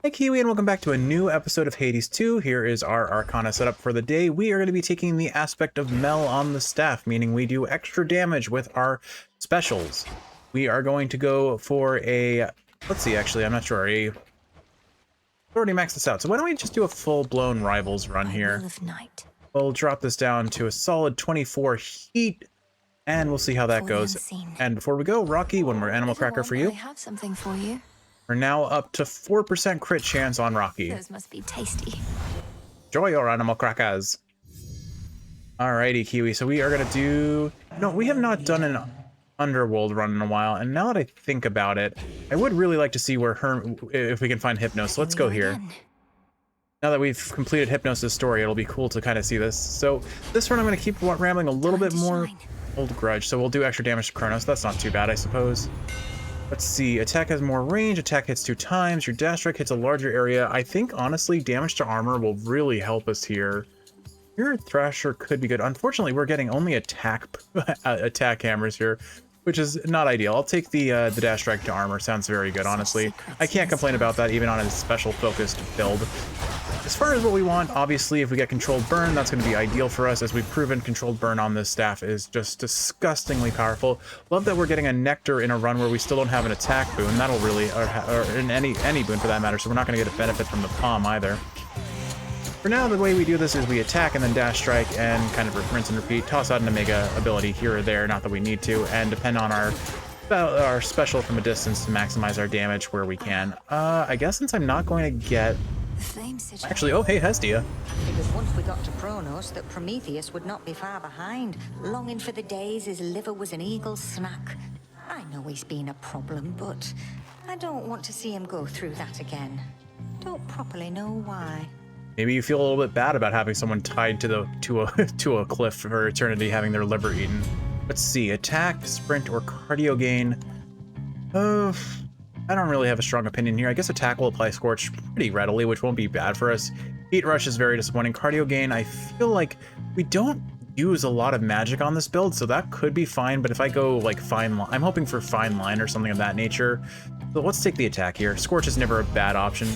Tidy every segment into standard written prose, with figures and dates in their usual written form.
Hey Kiwi, and welcome back to a new episode of Hades 2. Here is our Arcana setup for the day. We are going to be taking the aspect of Mel on the staff, meaning we do extra damage with our specials. We are going to go for a, let's see, actually, I'm not sure, I already maxed this out, so why don't we just do a full-blown Rivals run here. We'll drop this down to a solid 24 heat, and we'll see how that goes. And before we go, Rocky, one more animal cracker for you. I have something for you. We're now up to 4% crit chance on Rocky. Those must be tasty. Enjoy your animal crackers. Alrighty, Kiwi. So we are gonna do... No, we have not done an Underworld run in a while, and now that I think about it, I would really like to see where if we can find Hypnos. So let's go here. Now that we've completed Hypnos' story, it'll be cool to kind of see this. So this run I'm gonna keep rambling a little bit more. Old Grudge. So we'll do extra damage to Kronos. That's not too bad, I suppose. Let's see, attack has more range, attack hits 2 times, your dash strike hits a larger area. I think, honestly, damage to armor will really help us here. Your Thrasher could be good. Unfortunately, we're getting only attack hammers here, which is not ideal. I'll take the dash strike to armor. Sounds very good, honestly. I can't complain about that, even on a special focused build. As far as what we want, obviously, if we get controlled burn, that's going to be ideal for us. As we've proven, controlled burn on this staff is just disgustingly powerful. Love that we're getting a Nectar in a run where we still don't have an attack boon. That'll really, or in any boon for that matter, so we're not going to get a benefit from the palm either. For now, the way we do this is we attack and then dash strike and kind of rinse and repeat, toss out an Omega ability here or there, not that we need to, and depend on our special from a distance to maximize our damage where we can. I guess since I'm not going to get... Actually, oh hey, Hestia. Because once we got to Kronos, that Prometheus would not be far behind, longing for the days his liver was an eagle's snack. I know he's been a problem, but I don't want to see him go through that again. Don't properly know why. Maybe you feel a little bit bad about having someone tied to a cliff for eternity, having their liver eaten. Let's see, attack, sprint, or cardio gain. I don't really have a strong opinion here. I guess attack will apply Scorch pretty readily, which won't be bad for us. Heat Rush is very disappointing. Cardio gain, I feel like we don't use a lot of magic on this build, so that could be fine, but if I go like Fine Line, I'm hoping for Fine Line or something of that nature. So let's take the attack here. Scorch is never a bad option.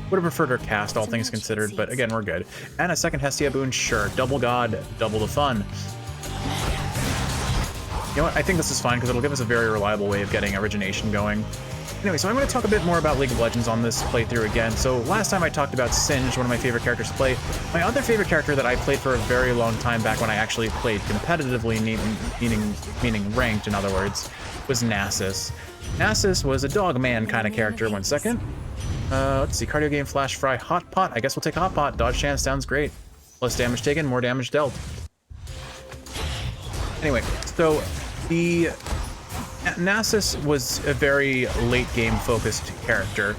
Would have preferred her cast, all things considered, but again, we're good. And a second Hestia boon, sure. Double God, double the fun. You know what, I think this is fine because it'll give us a very reliable way of getting origination going. Anyway, so I'm going to talk a bit more about League of Legends on this playthrough again. So last time I talked about Singed, one of my favorite characters to play. My other favorite character that I played for a very long time back when I actually played competitively, meaning ranked in other words, was Nasus. Nasus was a dogman kind of character. One second. Let's see, cardio game, flash fry, hot pot. I guess we'll take hot pot. Dodge chance sounds great. Less damage taken, more damage dealt. Anyway, so the Nasus was a very late game focused character.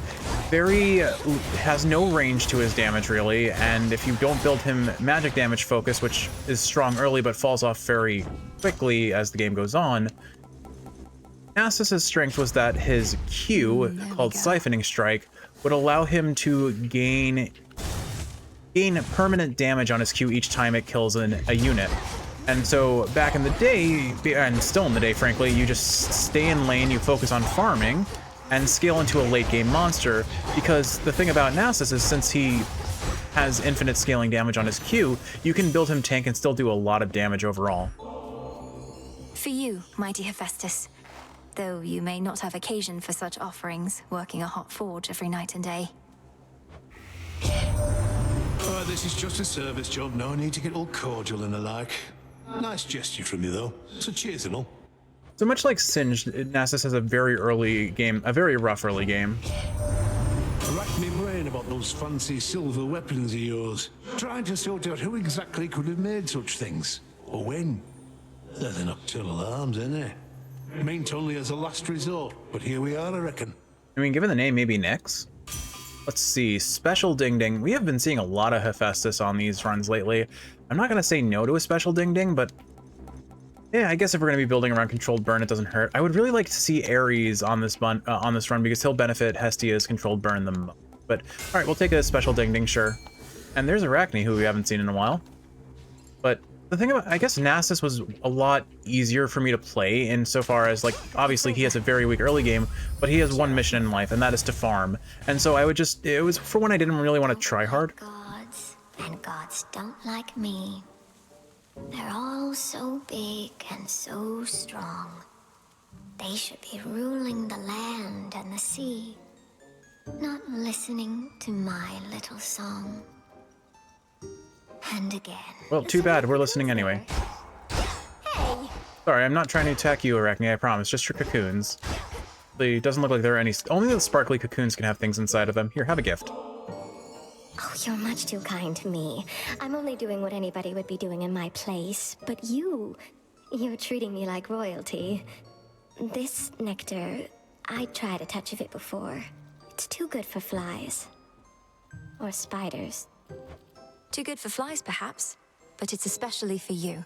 Has no range to his damage really, and if you don't build him magic damage focus, which is strong early but falls off very quickly as the game goes on, Nasus' strength was that his Q, called Siphoning Strike, would allow him to gain permanent damage on his Q each time it kills a unit. And so back in the day, and still in the day frankly, you just stay in lane, you focus on farming, and scale into a late game monster, because the thing about Nasus is since he has infinite scaling damage on his Q, you can build him tank and still do a lot of damage overall. For you, mighty Hephaestus, though you may not have occasion for such offerings, working a hot forge every night and day. This is just a service job, no need to get all cordial and the like. Nice gesture from you, though. So cheers and all. So much like Singed, Nasus has a very rough early game. I racked my brain about those fancy silver weapons of yours, trying to sort out who exactly could have made such things, or when. They're the nocturnal arms, ain't they? Meant only as a last resort, but here we are, I reckon. I mean, given the name, maybe Nyx? Let's see, Special Ding Ding. We have been seeing a lot of Hephaestus on these runs lately. I'm not going to say no to a Special Ding Ding, but yeah, I guess if we're going to be building around Controlled Burn, it doesn't hurt. I would really like to see Ares on this run because he'll benefit Hestia's Controlled Burn the most. But all right, we'll take a Special Ding Ding, sure. And there's Arachne, who we haven't seen in a while. But The thing about, I guess Nasus was a lot easier for me to play insofar as, like, obviously he has a very weak early game, but he has one mission in life, and that is to farm. And so I would just, it was for when I didn't really want to try hard. Gods, and gods don't like me. They're all so big and so strong. They should be ruling the land and the sea, not listening to my little song. And again. Well, too bad, we're listening anyway. Hey! Sorry, I'm not trying to attack you, Arachne, I promise, just your cocoons. It doesn't look like there are any, only the sparkly cocoons can have things inside of them. Here, have a gift. Oh, you're much too kind to me. I'm only doing what anybody would be doing in my place. But you're treating me like royalty. This nectar, I tried a touch of it before. It's too good for flies. Or spiders. Too good for flies, perhaps, but it's especially for you.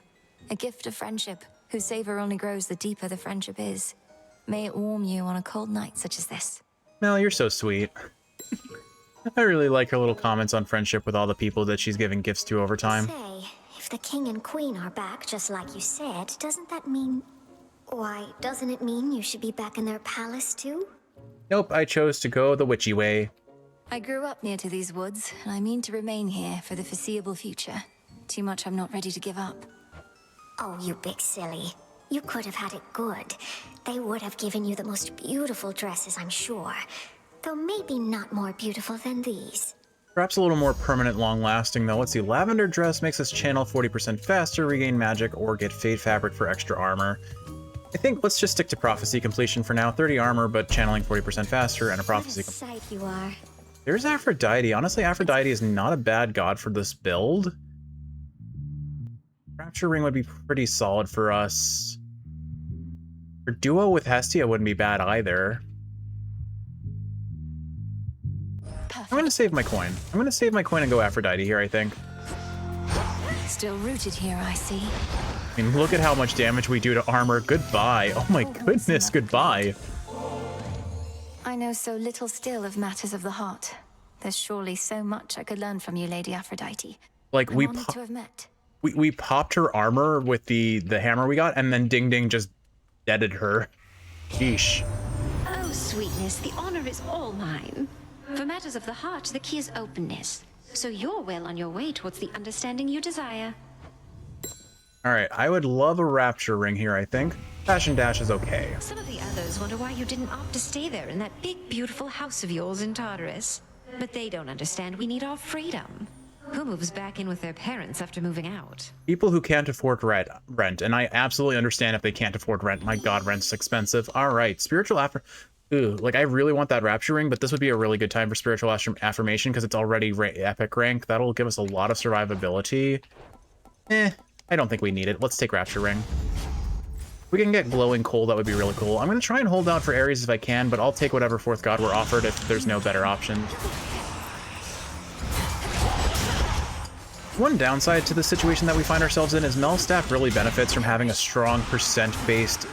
A gift of friendship, whose savor only grows the deeper the friendship is. May it warm you on a cold night such as this. Mel, you're so sweet. I really like her little comments on friendship with all the people that she's giving gifts to over time. Say, if the king and queen are back just like you said, doesn't that mean... Why, doesn't it mean you should be back in their palace too? Nope, I chose to go the witchy way. I grew up near to these woods, and I mean to remain here for the foreseeable future. Too much I'm not ready to give up. Oh, you big silly. You could have had it good. They would have given you the most beautiful dresses, I'm sure. Though maybe not more beautiful than these. Perhaps a little more permanent, long-lasting, though. Let's see, lavender dress makes us channel 40% faster, regain magic, or get fade fabric for extra armor. I think let's just stick to prophecy completion for now. 30 armor, but channeling 40% faster, and a prophecy. What a sight you are. There's Aphrodite. Honestly, Aphrodite is not a bad god for this build. Rapture Ring would be pretty solid for us. For duo with Hestia wouldn't be bad either. Perfect. I'm gonna save my coin. I'm gonna save my coin and go Aphrodite here, I think. Still rooted here, I see. I mean, look at how much damage we do to armor. Goodbye. Oh my goodness, goodbye. I know so little still of matters of the heart. There's surely so much I could learn from you, Lady Aphrodite. Like, I'm honored to have met. we popped her armor with the hammer we got, and then Ding Ding just deaded her. Sheesh. Oh, sweetness, the honor is all mine. For matters of the heart, the key is openness. So you're well on your way towards the understanding you desire. Alright, I would love a Rapture Ring here, I think. Fashion Dash is okay. Some of the others wonder why you didn't opt to stay there in that big, beautiful house of yours in Tartarus. But they don't understand we need our freedom. Who moves back in with their parents after moving out? People who can't afford rent, and I absolutely understand if they can't afford rent. My god, rent's expensive. Alright, Spiritual Ooh, like, I really want that Rapture Ring, but this would be a really good time for Spiritual Affirmation because it's already epic rank. That'll give us a lot of survivability. I don't think we need it. Let's take Rapture Ring. If we can get Glowing Coal, that would be really cool. I'm going to try and hold out for Ares if I can, but I'll take whatever fourth god we're offered if there's no better option. One downside to the situation that we find ourselves in is Melstaff really benefits from having a strong percent-based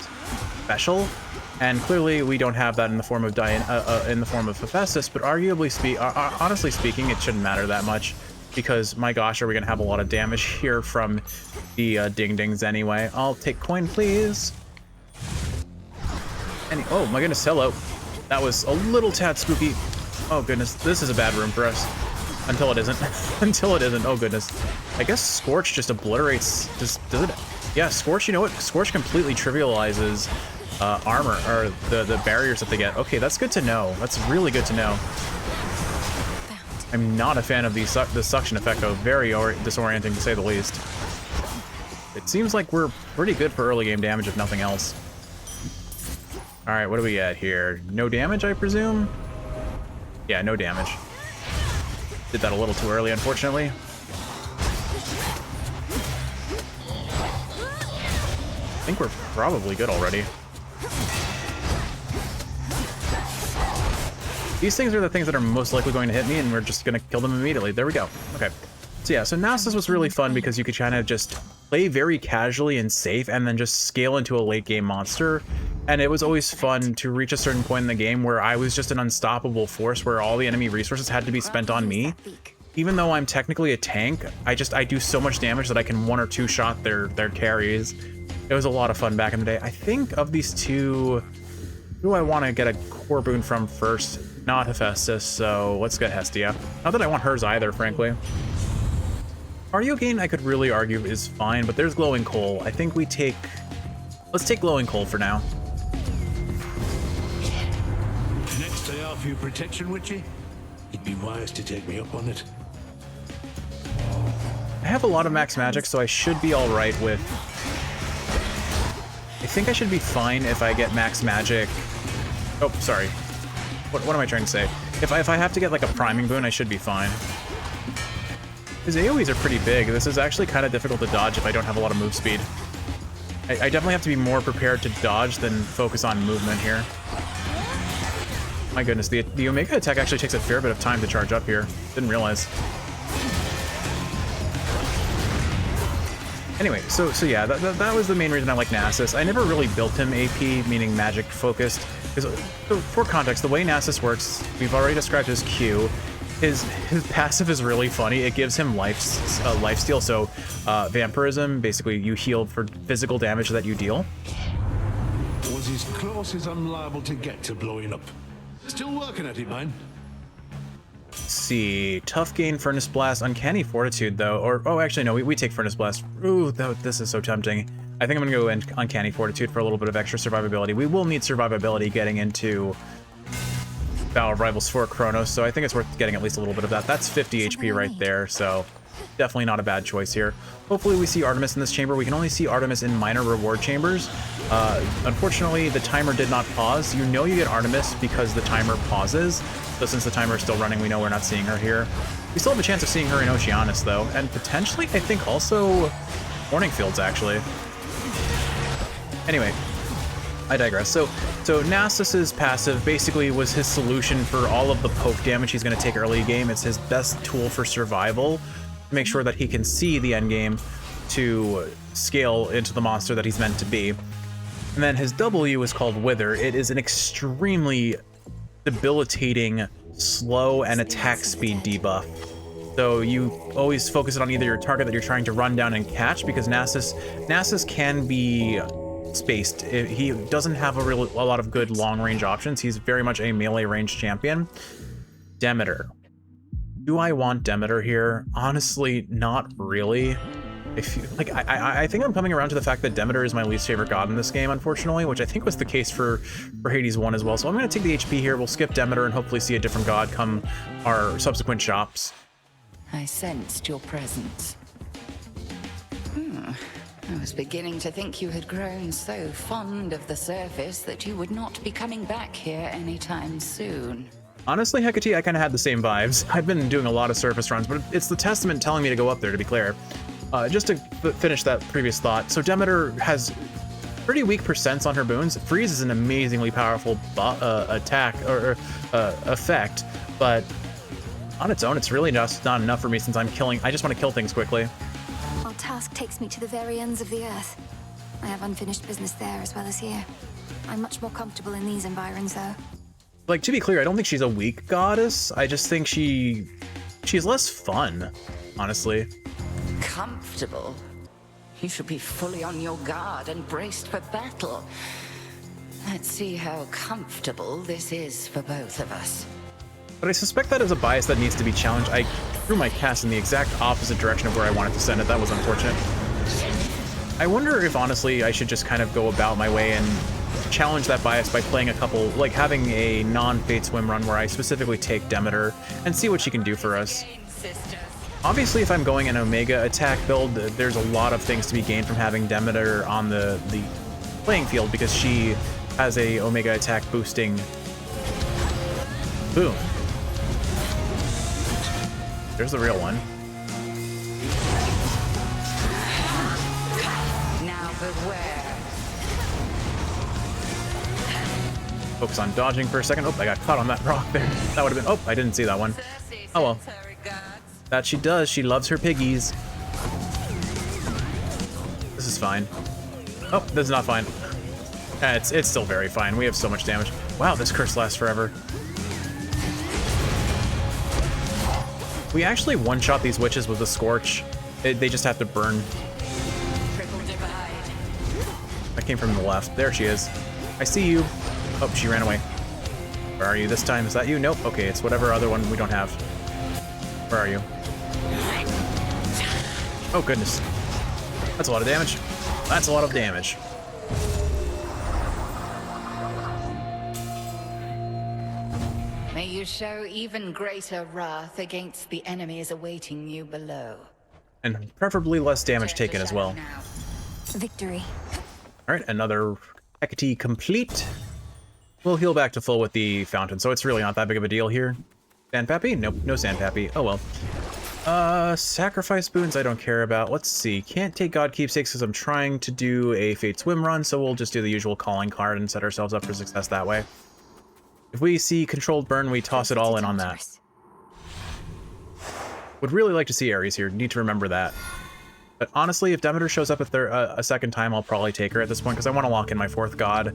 special, and clearly we don't have that in the form of Hephaestus, but honestly speaking, it shouldn't matter that much. Because, my gosh, are we going to have a lot of damage here from the Ding-Dings anyway. I'll take coin, please. Oh, my goodness, hello. That was a little tad spooky. Oh, goodness, this is a bad room for us. Until it isn't. Until it isn't, oh, goodness. I guess Scorch just obliterates... Does it? Yeah, Scorch, you know what? Scorch completely trivializes armor, or the barriers that they get. Okay, that's good to know. That's really good to know. I'm not a fan of the suction effect, though. Very disorienting, to say the least. It seems like we're pretty good for early game damage, if nothing else. Alright, what do we got here? No damage, I presume? Yeah, no damage. Did that a little too early, unfortunately. I think we're probably good already. These things are the things that are most likely going to hit me, and we're just going to kill them immediately. There we go. Okay. So yeah, so Nasus was really fun because you could kind of just play very casually and safe and then just scale into a late game monster. And it was always fun to reach a certain point in the game where I was just an unstoppable force where all the enemy resources had to be spent on me. even though I'm technically a tank, I do so much damage that I can 1 or 2 shot their carries. It was a lot of fun back in the day. I think of these two, who do I want to get a core boon from first? Not Hephaestus, so let's get Hestia. Not that I want hers either, frankly. Cardio gain, I could really argue, is fine, but there's Glowing Coal. I think we take... Let's take Glowing Coal for now. Next I offer you protection, Witchy. It'd be wise to take me up on it. I have a lot of max magic, so I should be alright with... I think I should be fine if I get max magic... Oh, sorry. What am I trying to say? If I have to get like a priming boon, I should be fine. His AoEs are pretty big. This is actually kind of difficult to dodge if I don't have a lot of move speed. I definitely have to be more prepared to dodge than focus on movement here. My goodness, the Omega attack actually takes a fair bit of time to charge up here. Didn't realize. Anyway, so yeah, that was the main reason I like Nasus. I never really built him AP, meaning magic focused. Because, so for context, the way Nasus works, we've already described his Q. His passive is really funny. It gives him lifesteal, so vampirism, basically you heal for physical damage that you deal. Was as close as I'm liable to get to blowing up. Still working at it, man. Let's see, tough gain, Furnace Blast, Uncanny Fortitude though, or, oh actually no, we take Furnace Blast. Ooh, this is so tempting. I think I'm gonna go in Uncanny Fortitude for a little bit of extra survivability. We will need survivability getting into Battle of Rivals for Kronos, so I think it's worth getting at least a little bit of that. That's 50 HP right there, so definitely not a bad choice here. Hopefully we see Artemis in this chamber. We can only see Artemis in minor reward chambers. Unfortunately, the timer did not pause. You know you get Artemis because the timer pauses, so since the timer is still running, we know we're not seeing her here. We still have a chance of seeing her in Oceanus, though, and potentially, I think, also Morning Fields, actually. Anyway, I digress. So Nasus's passive basically was his solution for all of the poke damage he's going to take early game. It's his best tool for survival to make sure that he can see the end game to scale into the monster that he's meant to be. And then his W is called Wither. It is an extremely debilitating slow and attack speed debuff. So you always focus it on either your target that you're trying to run down and catch, because Nasus can be spaced. He doesn't have a lot of good long-range options. He's very much a melee range champion. Demeter. Do I want Demeter here? Honestly, not really. I think I'm coming around to the fact that Demeter is my least favorite god in this game, unfortunately, which I think was the case for Hades 1 as well. So I'm going to take the HP here. We'll skip Demeter and hopefully see a different god come our subsequent shops. I sensed your presence. I was beginning to think you had grown so fond of the surface that you would not be coming back here anytime soon. Honestly, Hecate, I kind of had the same vibes. I've been doing a lot of surface runs, but it's the Testament telling me to go up there, to be clear. Just to finish that previous thought, so Demeter has pretty weak percents on her boons. Freeze is an amazingly powerful attack or effect, but on its own, it's really just not enough for me since I just want to kill things quickly. Our task takes me to the very ends of the earth. I have unfinished business there as well as here. I'm much more comfortable in these environs, though. Like, to be clear, I don't think she's a weak goddess. I just think she's less fun, honestly. Comfortable? You should be fully on your guard and braced for battle. Let's see how comfortable this is for both of us. But I suspect that is a bias that needs to be challenged. I threw my cast in the exact opposite direction of where I wanted to send it. That was unfortunate. I wonder if, honestly, I should just kind of go about my way and challenge that bias by playing a couple, like having a non-Fate swim run where I specifically take Demeter and see what she can do for us. Obviously, if I'm going an Omega attack build, there's a lot of things to be gained from having Demeter on the playing field because she has a Omega attack boosting boom. There's the real one. Now beware. Focus on dodging for a second. Oh, I got caught on that rock there. That would have been... Oh, I didn't see that one. Oh well. That she does. She loves her piggies. This is fine. Oh, this is not fine. It's still very fine. We have so much damage. Wow, this curse lasts forever. We actually one-shot these witches with the Scorch. They just have to burn. Triple divide. That came from the left. There she is. I see you. Oh, she ran away. Where are you this time? Is that you? Nope. Okay, it's whatever other one we don't have. Where are you? Oh, goodness. That's a lot of damage. That's a lot of damage. May you show even greater wrath against the enemies awaiting you below. And preferably less damage taken as well. Victory. All right, another Hecate complete. We'll heal back to full with the fountain, so it's really not that big of a deal here. Sandpappy? Nope, no Sandpappy. Oh well. Sacrifice boons I don't care about. Let's see. Can't take God keepsakes because I'm trying to do a Fate Swim run, so we'll just do the usual calling card and set ourselves up for success that way. If we see controlled burn, we toss it all in on that. Would really like to see Ares here. Need to remember that. But honestly, if Demeter shows up a second time, I'll probably take her at this point because I want to lock in my 4th god.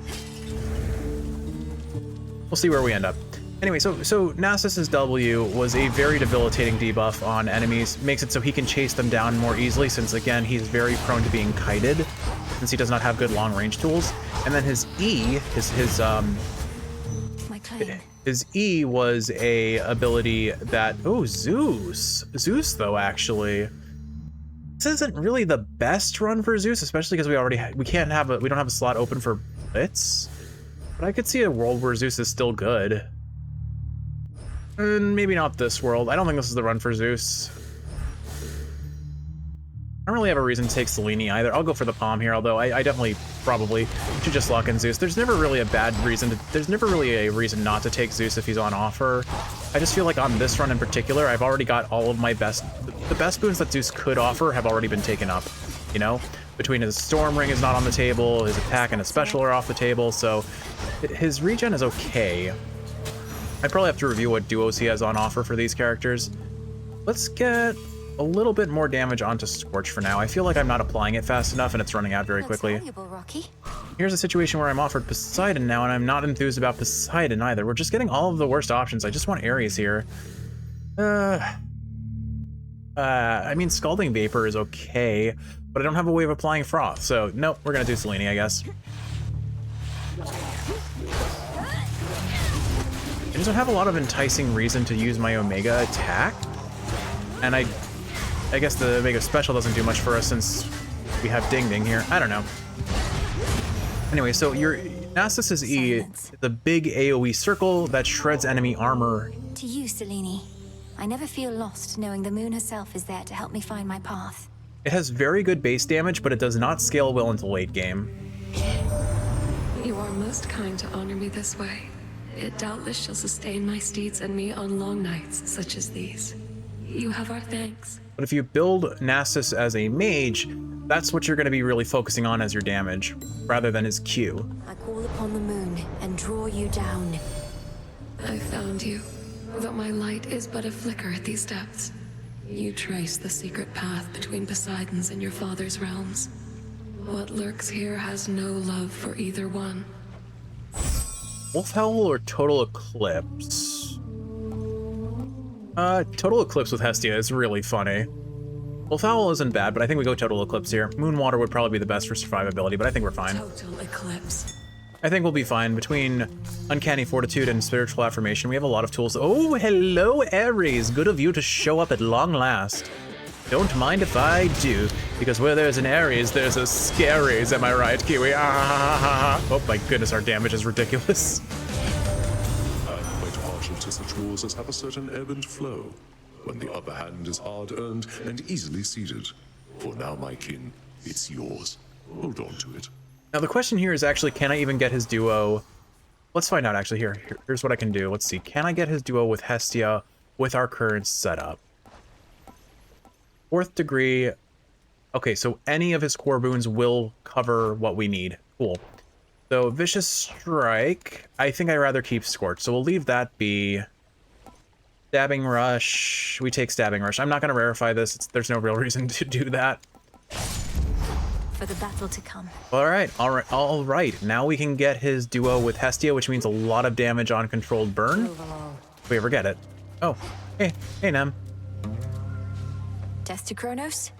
We'll see where we end up. Anyway, so Nasus's W was a very debilitating debuff on enemies. Makes it so he can chase them down more easily since, again, he's very prone to being kited since he does not have good long-range tools. And then his E, his E was a ability that, oh, Zeus, though, actually. This isn't really the best run for Zeus, especially because we don't have a slot open for Blitz. But I could see a world where Zeus is still good. And maybe not this world. I don't think this is the run for Zeus. I don't really have a reason to take Selene either. I'll go for the Palm here, although I definitely probably should just lock in Zeus. There's never really a bad reason there's never really a reason not to take Zeus if he's on offer. I just feel like on this run in particular, I've already got all of my the best boons that Zeus could offer have already been taken up, you know? Between his Storm Ring is not on the table, his attack and his special are off the table, so his regen is okay. I probably have to review what duos he has on offer for these characters. Let's get a little bit more damage onto Scorch for now. I feel like I'm not applying it fast enough and it's running out very quickly. Here's a situation where I'm offered Poseidon now and I'm not enthused about Poseidon either. We're just getting all of the worst options. I just want Ares here. I mean, Scalding Vapor is okay, but I don't have a way of applying Froth, so nope, we're gonna do Selene, I guess. I just don't have a lot of enticing reason to use my Omega attack, and I guess the Omega special doesn't do much for us since we have Ding Ding here. I don't know. Anyway, so your Nasus's E is the big AoE circle that shreds enemy armor. To you, Selene. I never feel lost knowing the moon herself is there to help me find my path. It has very good base damage, but it does not scale well into late game. You are most kind to honor me this way. It doubtless shall sustain my steeds and me on long nights such as these. You have our thanks. But if you build Nasus as a mage, that's what you're going to be really focusing on as your damage, rather than his Q. I call upon the moon and draw you down. I found you, though my light is but a flicker at these depths. You trace the secret path between Poseidon's and your father's realms. What lurks here has no love for either one. Wolfhowl or Total Eclipse? Total Eclipse with Hestia is really funny. Wolfhowl isn't bad, but I think we go Total Eclipse here. Moonwater would probably be the best for survivability, but I think we're fine. Total Eclipse. I think we'll be fine. Between Uncanny Fortitude and Spiritual Affirmation, we have a lot of tools. Oh, hello, Ares. Good of you to show up at long last. Don't mind if I do, because where there's an Ares, there's a Scaries. Am I right, Kiwi? Oh my goodness, our damage is ridiculous. I'm quite partial to such wars as have a certain ebb and flow, when the upper hand is hard-earned and easily ceded. For now, my kin, it's yours. Hold on to it. Now the question here is actually, can I even get his duo? Let's find out actually. Here's what I can do. Let's see. Can I get his duo with Hestia with our current setup? 4th degree. Okay, so any of his core boons will cover what we need. Cool. So Vicious Strike. I think I'd rather keep Scorch, so we'll leave that be. Stabbing Rush. We take Stabbing Rush. I'm not going to rarefy this. There's no real reason to do that. For the battle to come. All right. Now we can get his duo with Hestia, which means a lot of damage on controlled burn. If we ever get it. Oh, hey Nem. test to Kronos?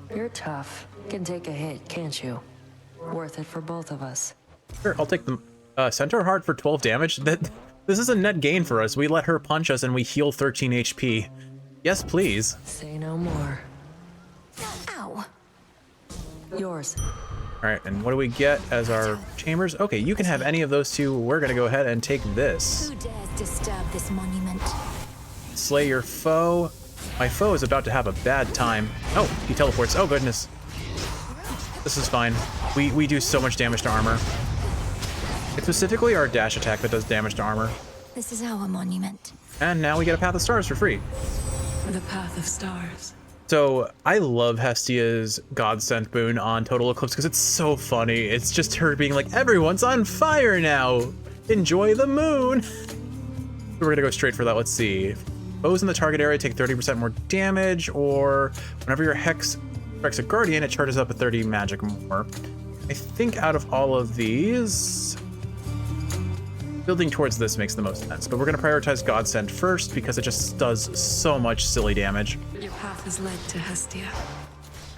You're tough. Can take a hit, can't you? Worth it for both of us. Sure, I'll take the Centaur Heart for 12 damage. This is a net gain for us. We let her punch us and we heal 13 HP. Yes, please. Say no more. Ow. Yours. All right, and what do we get as our chambers? Okay, you can have any of those two. We're gonna go ahead and take this. Who dares disturb this monument? Slay your foe. My foe is about to have a bad time. Oh, he teleports. Oh, goodness. This is fine. We do so much damage to armor. It's specifically our dash attack that does damage to armor. This is our monument. And now we get a Path of Stars for free. The Path of Stars. So I love Hestia's God-sent boon on Total Eclipse because it's so funny. It's just her being like, everyone's on fire now. Enjoy the moon. So we're gonna go straight for that. Let's see. Foes in the target area take 30% more damage, or whenever your Hex strikes a Guardian, it charges up a 30 magic more. I think out of all of these, building towards this makes the most sense, but we're gonna prioritize Godsend first because it just does so much silly damage. Your path has led to Hestia.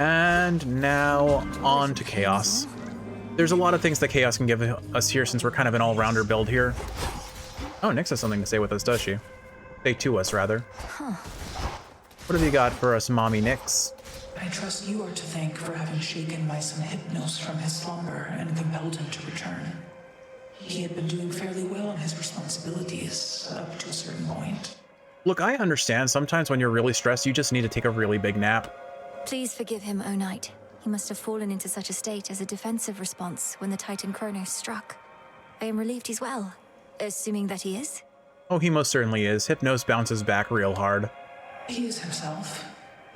And now on to Chaos. There's a lot of things that Chaos can give us here since we're kind of an all-rounder build here. Oh, Nyx has something to say with us, does she? Say to us, rather. What have you got for us, Mommy Nyx? I trust you are to thank for having shaken my son Hypnos from his slumber and compelled him to return. He had been doing fairly well in his responsibilities up to a certain point. Look, I understand. Sometimes when you're really stressed, you just need to take a really big nap. Please forgive him, O Knight. He must have fallen into such a state as a defensive response when the Titan Kronos struck. I am relieved he's well, assuming that he is. Oh, he most certainly is. Hypnos bounces back real hard. He is himself.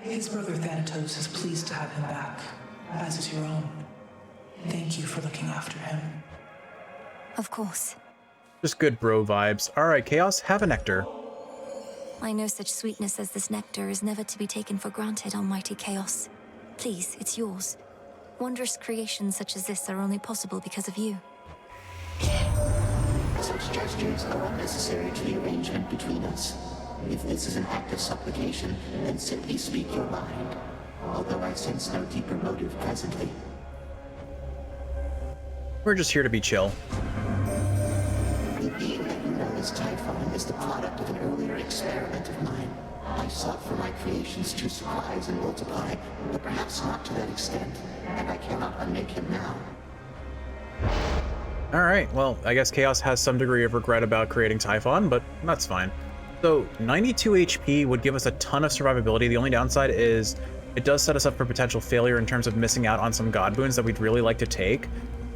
His brother Thanatos is pleased to have him back, as is your own. Thank you for looking after him. Of course. Just good bro vibes. All right, Chaos, have a nectar. I know such sweetness as this nectar is never to be taken for granted, almighty Chaos. Please, it's yours. Wondrous creations such as this are only possible because of you. Such gestures are unnecessary to the arrangement between us. If this is an act of supplication, then simply speak your mind. Although I sense no deeper motive presently. We're just here to be chill. The being that you know as Typhon is the product of an earlier experiment of mine. I sought for my creations to surprise and multiply, but perhaps not to that extent, and I cannot unmake him now. All right, well, I guess Chaos has some degree of regret about creating Typhon, but that's fine. So 92 HP would give us a ton of survivability. The only downside is it does set us up for potential failure in terms of missing out on some god boons that we'd really like to take.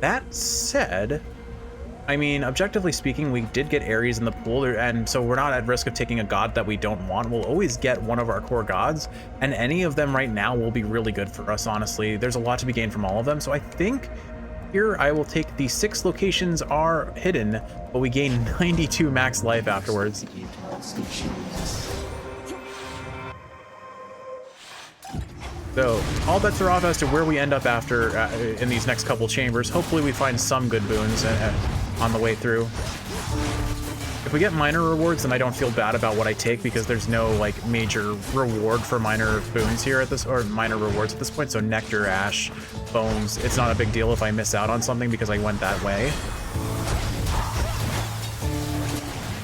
That said, I mean, objectively speaking, we did get Ares in the pool, and so we're not at risk of taking a god that we don't want. We'll always get one of our core gods, and any of them right now will be really good for us, honestly. There's a lot to be gained from all of them, so I think here I will take the 6 locations are hidden, but we gain 92 max life afterwards. So all bets are off as to where we end up after in these next couple chambers. Hopefully we find some good boons on the way through. If we get minor rewards, then I don't feel bad about what I take because there's no like major reward for minor boons here at this, or minor rewards at this point. So nectar, ash, bones, it's not a big deal if I miss out on something because I went that way.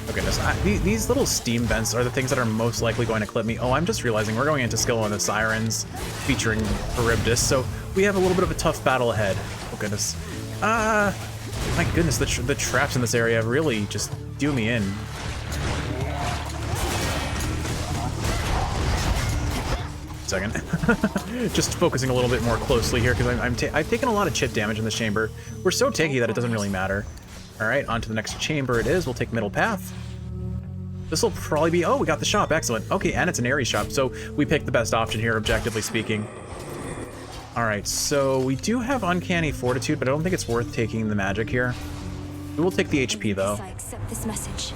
Oh goodness, these little steam vents are the things that are most likely going to clip me. Oh, I'm just realizing we're going into Skill on the Sirens featuring Charybdis, so we have a little bit of a tough battle ahead. Oh goodness. My goodness, the traps in this area really just do me in. Second. Just focusing a little bit more closely here because I've taken a lot of chip damage in this chamber. We're so tanky that it doesn't really matter. All right, on to the next chamber it is. We'll take middle path. This will probably be, oh, we got the shop, excellent. Okay, and it's an Ares shop, so we picked the best option here, objectively speaking. All right, so we do have Uncanny Fortitude, but I don't think it's worth taking the magic here. We will take the HP though. I accept this message.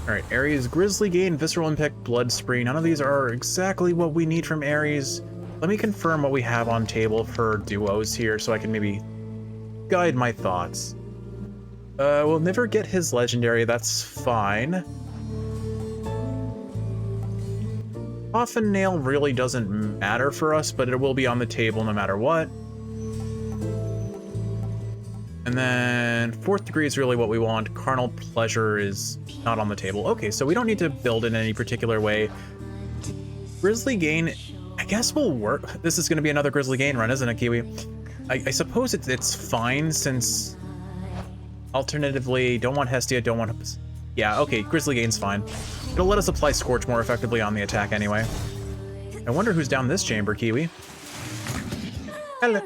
All right, Ares, Grizzly Gain, Visceral Impact, Blood Spree. None of these are exactly what we need from Ares. Let me confirm what we have on table for duos here so I can maybe guide my thoughts. We'll never get his legendary, that's fine. Coffin nail really doesn't matter for us, but it will be on the table no matter what. And then 4th degree is really what we want. Carnal pleasure is not on the table. Okay, so we don't need to build in any particular way. Grizzly gain, I guess will work. This is going to be another Grizzly gain run, isn't it, Kiwi? I suppose it's fine since alternatively, don't want Hestia, don't want... Yeah, okay, Grizzly gain's fine. It'll let us apply Scorch more effectively on the attack anyway. I wonder who's down this chamber, Kiwi. Hello.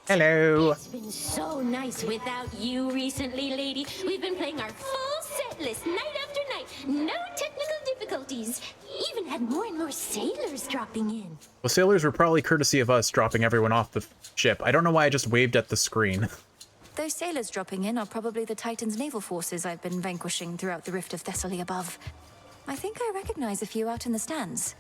Hello. It's been so nice without you recently, lady. We've been playing our full set list night after night. No technical difficulties. Even had more and more sailors dropping in. Well, sailors were probably courtesy of us dropping everyone off the ship. I don't know why I just waved at the screen. Those sailors dropping in are probably the Titan's naval forces I've been vanquishing throughout the Rift of Thessaly above. I think I recognize a few out in the stands.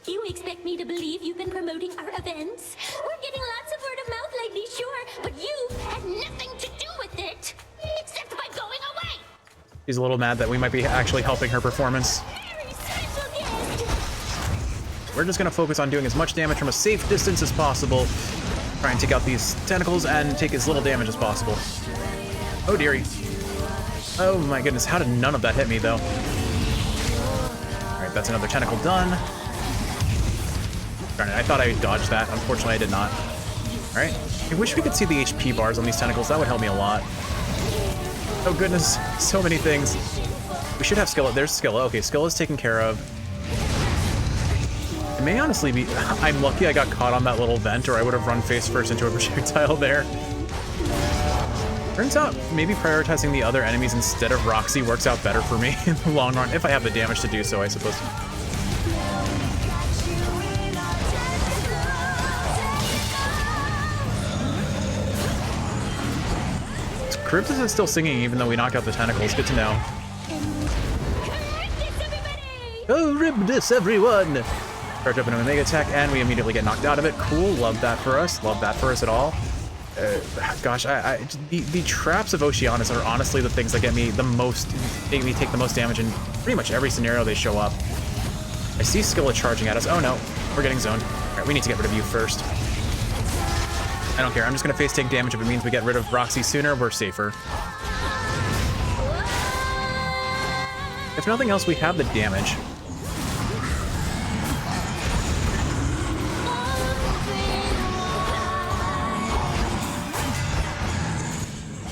You expect me to believe you've been promoting our events? We're getting lots of word of mouth lately, sure, but you had nothing to do with it, except by going away. She's a little mad that we might be actually helping her performance. Very special guest. We're just gonna focus on doing as much damage from a safe distance as possible. Try and take out these tentacles and take as little damage as possible. Oh dearie. Oh my goodness, how did none of that hit me though? Alright, that's another tentacle done. Darn it, I thought I dodged that. Unfortunately, I did not. Alright. I wish we could see the HP bars on these tentacles. That would help me a lot. Oh goodness, so many things. We should have Skilla. There's Skilla. Okay, Skilla's taken care of. It may honestly be... I'm lucky I got caught on that little vent, or I would have run face first into a projectile there. Turns out, maybe prioritizing the other enemies instead of Roxy works out better for me in the long run, if I have the damage to do so, I suppose. Cribs isn't still singing even though we knocked out the tentacles. Good to know. Oh, Ribdis, everyone! Charge up an Omega attack, and we immediately get knocked out of it. Cool, love that for us. Love that for us at all. Gosh, the traps of Oceanus are honestly the things that get me the most, make me take the most damage in pretty much every scenario they show up. I see Skilla charging at us. Oh no, we're getting zoned. All right, we need to get rid of you first. I don't care, I'm just gonna face take damage. If it means we get rid of Roxy sooner, we're safer. If nothing else, we have the damage.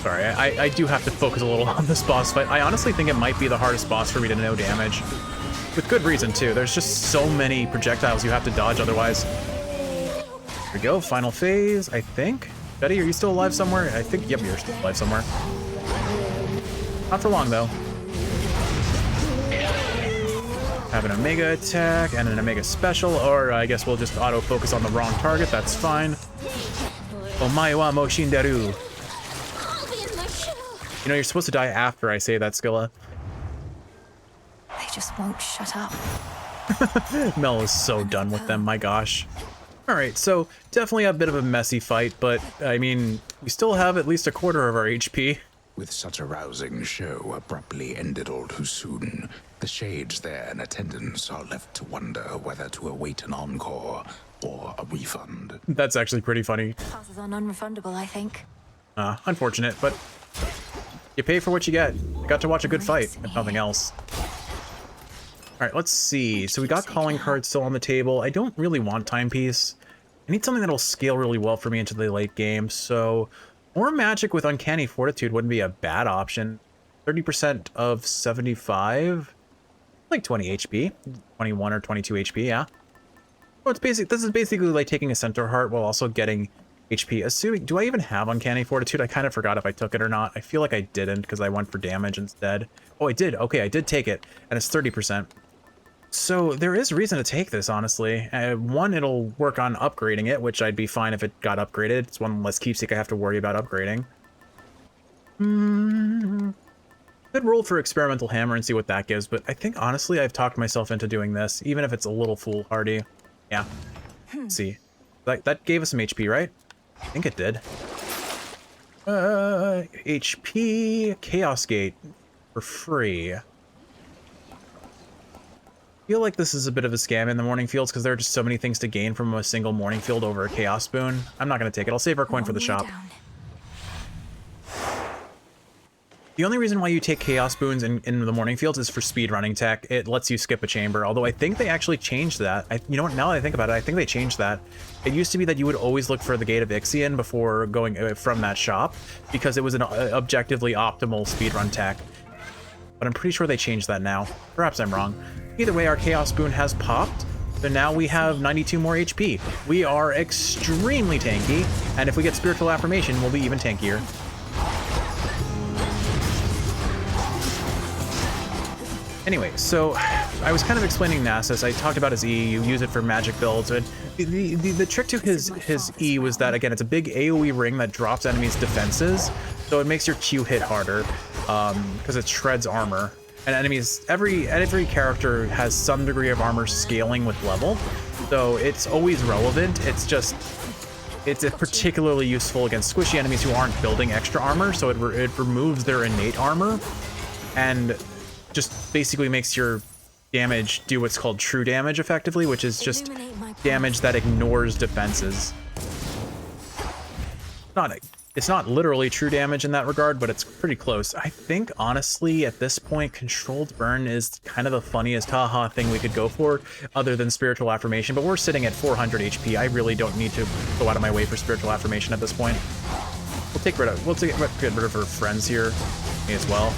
Sorry, I do have to focus a little on this boss fight. I honestly think it might be the hardest boss for me to know damage. With good reason, too. There's just so many projectiles you have to dodge otherwise. Here we go, final phase, I think. Betty, are you still alive somewhere? I think, yep, you're still alive somewhere. Not for long, though. Have an Omega attack and an Omega special, or I guess we'll just auto-focus on the wrong target, that's fine. Omae wa mo shinderu. You know, you're supposed to die after I say that, Skilla. They just won't shut up. Mel is so done with them, my gosh. Alright, so definitely a bit of a messy fight, but I mean, we still have at least a quarter of our HP. With such a rousing show abruptly ended all too soon, the shades there in attendance are left to wonder whether to await an encore or a refund. That's actually pretty funny. Passes on unrefundable, I think. Unfortunate, but you pay for what you get. You got to watch a good fight, if nothing else. Alright, let's see. So we got calling cards still on the table. I don't really want timepiece. I need something that'll scale really well for me into the late game, so more magic with Uncanny Fortitude wouldn't be a bad option. 30% of 75, like 20 HP, 21 or 22 HP, yeah. Well, it's basic. This is basically like taking a Centaur Heart while also getting HP. Assuming, do I even have Uncanny Fortitude? I kind of forgot if I took it or not. I feel like I didn't because I went for damage instead. Oh, I did. Okay, I did take it, and it's 30%. So there is reason to take this, honestly. One, it'll work on upgrading it, which I'd be fine if it got upgraded. It's one less keepsake I have to worry about upgrading. Could roll for Experimental Hammer and see what that gives, but I think, honestly, I've talked myself into doing this, even if it's a little foolhardy. Yeah. Let's see. That gave us some HP, right? I think it did. HP Chaos Gate for free. feel like this is a bit of a scam in the morning fields because there are just so many things to gain from a single morning field over a chaos boon. I'm not going to take it. I'll save our coin for the shop. The only reason why you take chaos boons in the morning fields is for speed running tech. It lets you skip a chamber, although I think they actually changed that. You know what, now that I think about it, I think they changed that. It used to be that you would always look for the Gate of Ixion before going from that shop because it was an objectively optimal speedrun tech. But I'm pretty sure they changed that now. Perhaps I'm wrong. Either way, our chaos boon has popped. So now we have 92 more HP. We are extremely tanky, and if we get spiritual affirmation, we'll be even tankier. Anyway, so I was kind of explaining Nasus. I talked about his E. You use it for magic builds. And the trick to his E was that, again, it's a big AoE ring that drops enemies' defenses, so it makes your Q hit harder because it shreds armor. And enemies, every character has some degree of armor scaling with level, so it's always relevant. It's particularly useful against squishy enemies who aren't building extra armor, so it removes their innate armor and just basically makes your damage do what's called true damage effectively, which is just damage that ignores defenses. It's not literally true damage in that regard, but it's pretty close. I think, honestly, at this point, Controlled Burn is kind of the funniest haha thing we could go for, other than Spiritual Affirmation, but we're sitting at 400 HP. I really don't need to go out of my way for Spiritual Affirmation at this point. We'll get rid of her friends here, me as well.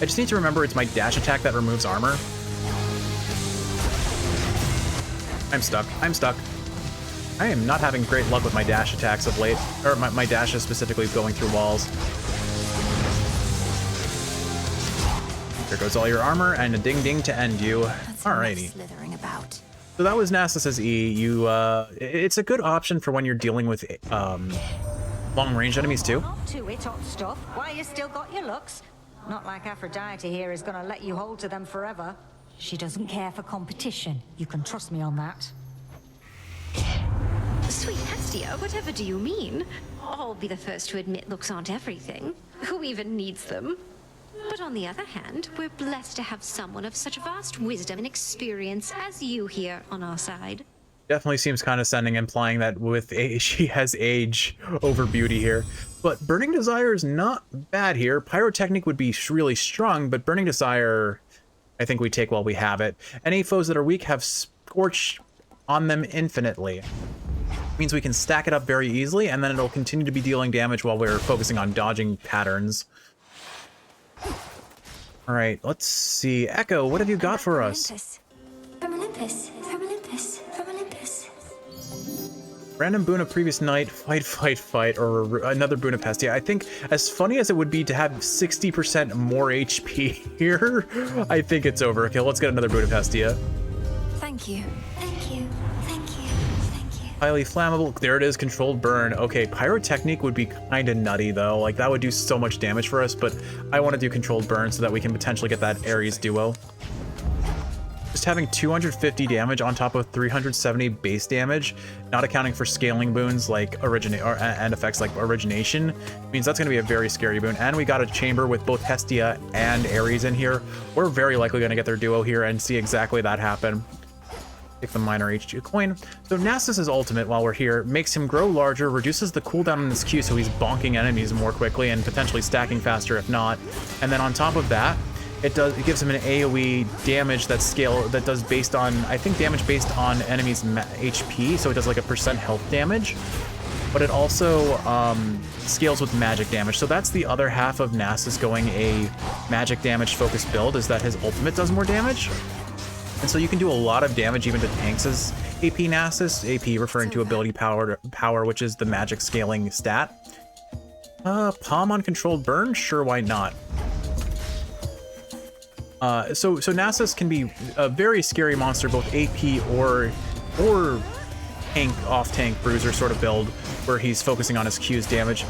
I just need to remember it's my dash attack that removes armor. I'm stuck. I am not having great luck with my dash attacks of late, or my dashes specifically going through walls. There goes all your armor, and a ding ding to end you. Alrighty. So that was Nasus's E. It's a good option for when you're dealing with long range enemies too. Not to it, hot stuff. Why you still got your looks? Not like Aphrodite here is gonna let you hold to them forever. She doesn't care for competition. You can trust me on that. Sweet Hestia, whatever do you mean? I'll be the first to admit looks aren't everything. Who even needs them? But on the other hand, we're blessed to have someone of such vast wisdom and experience as you here on our side. Definitely seems condescending, implying that with age, she has age over beauty here. But Burning Desire is not bad here. Pyrotechnic would be really strong, but Burning Desire, I think we take while we have it. Any foes that are weak have Scorch on them infinitely. Means we can stack it up very easily, and then it'll continue to be dealing damage while we're focusing on dodging patterns. All right, let's see. Echo, what have you got for us? From Olympus. From Olympus. From Olympus. Random boon of previous night, fight, or another boon of Hestia. I think, as funny as it would be to have 60% more HP here, I think it's overkill. Let's get another boon of Hestia. Thank you. Thank you. Thank you. Thank you. Highly flammable. There it is, controlled burn. Okay, Pyrotechnique would be kind of nutty though. Like that would do so much damage for us, but I want to do controlled burn so that we can potentially get that Ares duo. Just having 250 damage on top of 370 base damage, not accounting for scaling boons like and effects like origination, means that's going to be a very scary boon. And we got a chamber with both Hestia and Ares in here. We're very likely going to get their duo here and see exactly that happen. Take the minor HG coin. So Nasus's ultimate, while we're here, makes him grow larger, reduces the cooldown on his Q so he's bonking enemies more quickly and potentially stacking faster if not. And then on top of that, it gives him an AoE damage that does based on, I think, damage based on enemies' HP, so it does like a % health damage. But it also scales with magic damage. So that's the other half of Nasus going a magic damage focused build, is that his ultimate does more damage. And so you can do a lot of damage even to tanks' AP Nasus, AP referring to ability power, which is the magic scaling stat. Palm on controlled burn? Sure, why not? So Nasus can be a very scary monster, both AP or off-tank bruiser sort of build, where he's focusing on his Q's damage.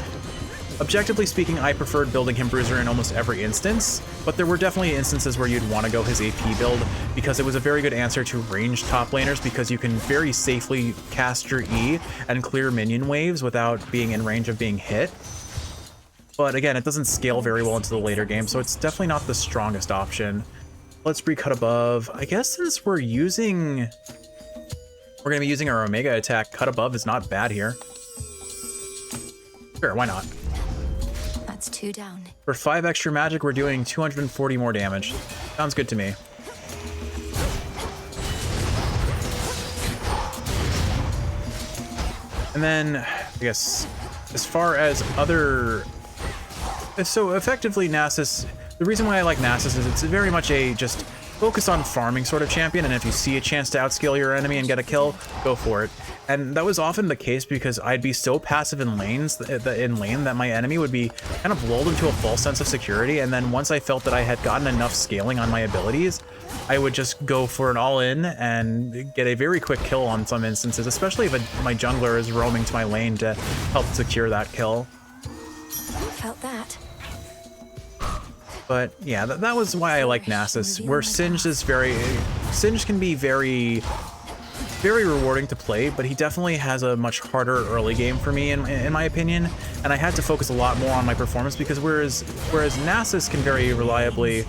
Objectively speaking, I preferred building him bruiser in almost every instance, but there were definitely instances where you'd want to go his AP build, because it was a very good answer to ranged top laners, because you can very safely cast your E and clear minion waves without being in range of being hit. But again, it doesn't scale very well into the later game, so it's definitely not the strongest option. Blood Spree, Cut Above. I guess since we're gonna be using our Omega attack, Cut Above is not bad here. Sure, why not? That's 2 down. For 5 extra magic, we're doing 240 more damage. Sounds good to me. And then, I guess, as far as other... So effectively, Nasus, the reason why I like Nasus is it's very much a just focus on farming sort of champion, and if you see a chance to outscale your enemy and get a kill, go for it. And that was often the case because I'd be so passive in lane that my enemy would be kind of lulled into a false sense of security, and then once I felt that I had gotten enough scaling on my abilities, I would just go for an all-in and get a very quick kill on some instances, especially if my jungler is roaming to my lane to help secure that kill. Felt that. But yeah, that was why I like Nasus, where Singed can be very rewarding to play, but he definitely has a much harder early game for me, in my opinion, and I had to focus a lot more on my performance because whereas Nasus can very reliably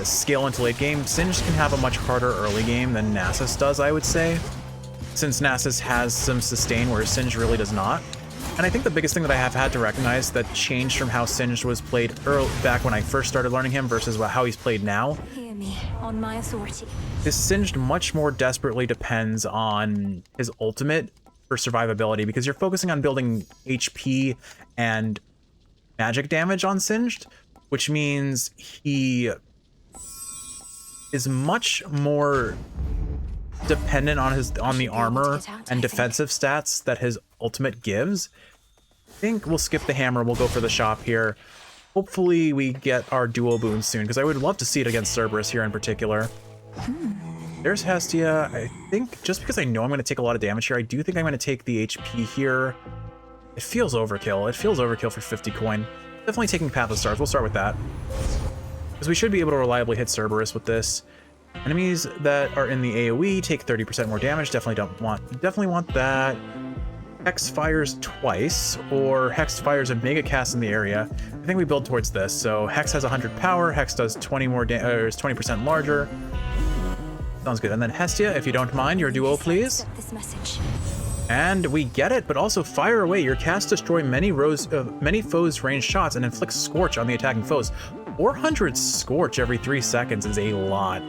scale into late game, Singed can have a much harder early game than Nasus does, I would say, since Nasus has some sustain whereas Singed really does not. And I think the biggest thing that I have had to recognize that changed from how Singed was played back when I first started learning him versus how he's played now. Hear me, on my authority. Is Singed much more desperately depends on his ultimate for survivability because you're focusing on building HP and magic damage on Singed, which means he is much more dependent on the armor and defensive stats that his ultimate gives. I think we'll skip the hammer, we'll go for the shop here. Hopefully we get our duo boon soon, because I would love to see it against Cerberus here in particular. There's Hestia. I think just because I know I'm going to take a lot of damage here, I do think I'm going to take the HP here. It feels overkill. It feels overkill for 50 coin. Definitely taking Path of Stars. We'll start with that, because we should be able to reliably hit Cerberus with this. Enemies that are in the AoE take 30% more damage. Definitely want that. Hex fires twice, or Hex fires a mega cast in the area. I think we build towards this. So Hex has 100 power. Hex does 20 more is 20% larger. Sounds good. And then Hestia, if you don't mind, your duo, please. This message. And we get it, but also fire away. Your cast destroy many foes' ranged shots and inflicts Scorch on the attacking foes. 400 Scorch every 3 seconds is a lot.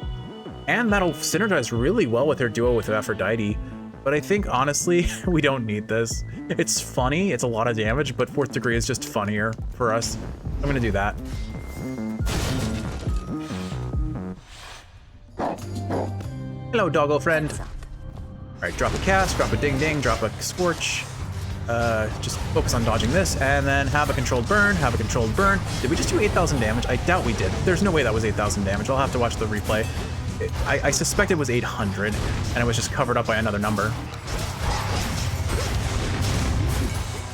And that'll synergize really well with her duo with Aphrodite. But I think, honestly, we don't need this. It's funny, it's a lot of damage, but 4th degree is just funnier for us. I'm gonna do that. Hello, doggo friend. All right, drop a cast, drop a ding-ding, drop a Scorch. Just focus on dodging this, and then have a controlled burn, have a controlled burn. Did we just do 8,000 damage? I doubt we did. There's no way that was 8,000 damage. I'll have to watch the replay. I suspect it was 800, and it was just covered up by another number.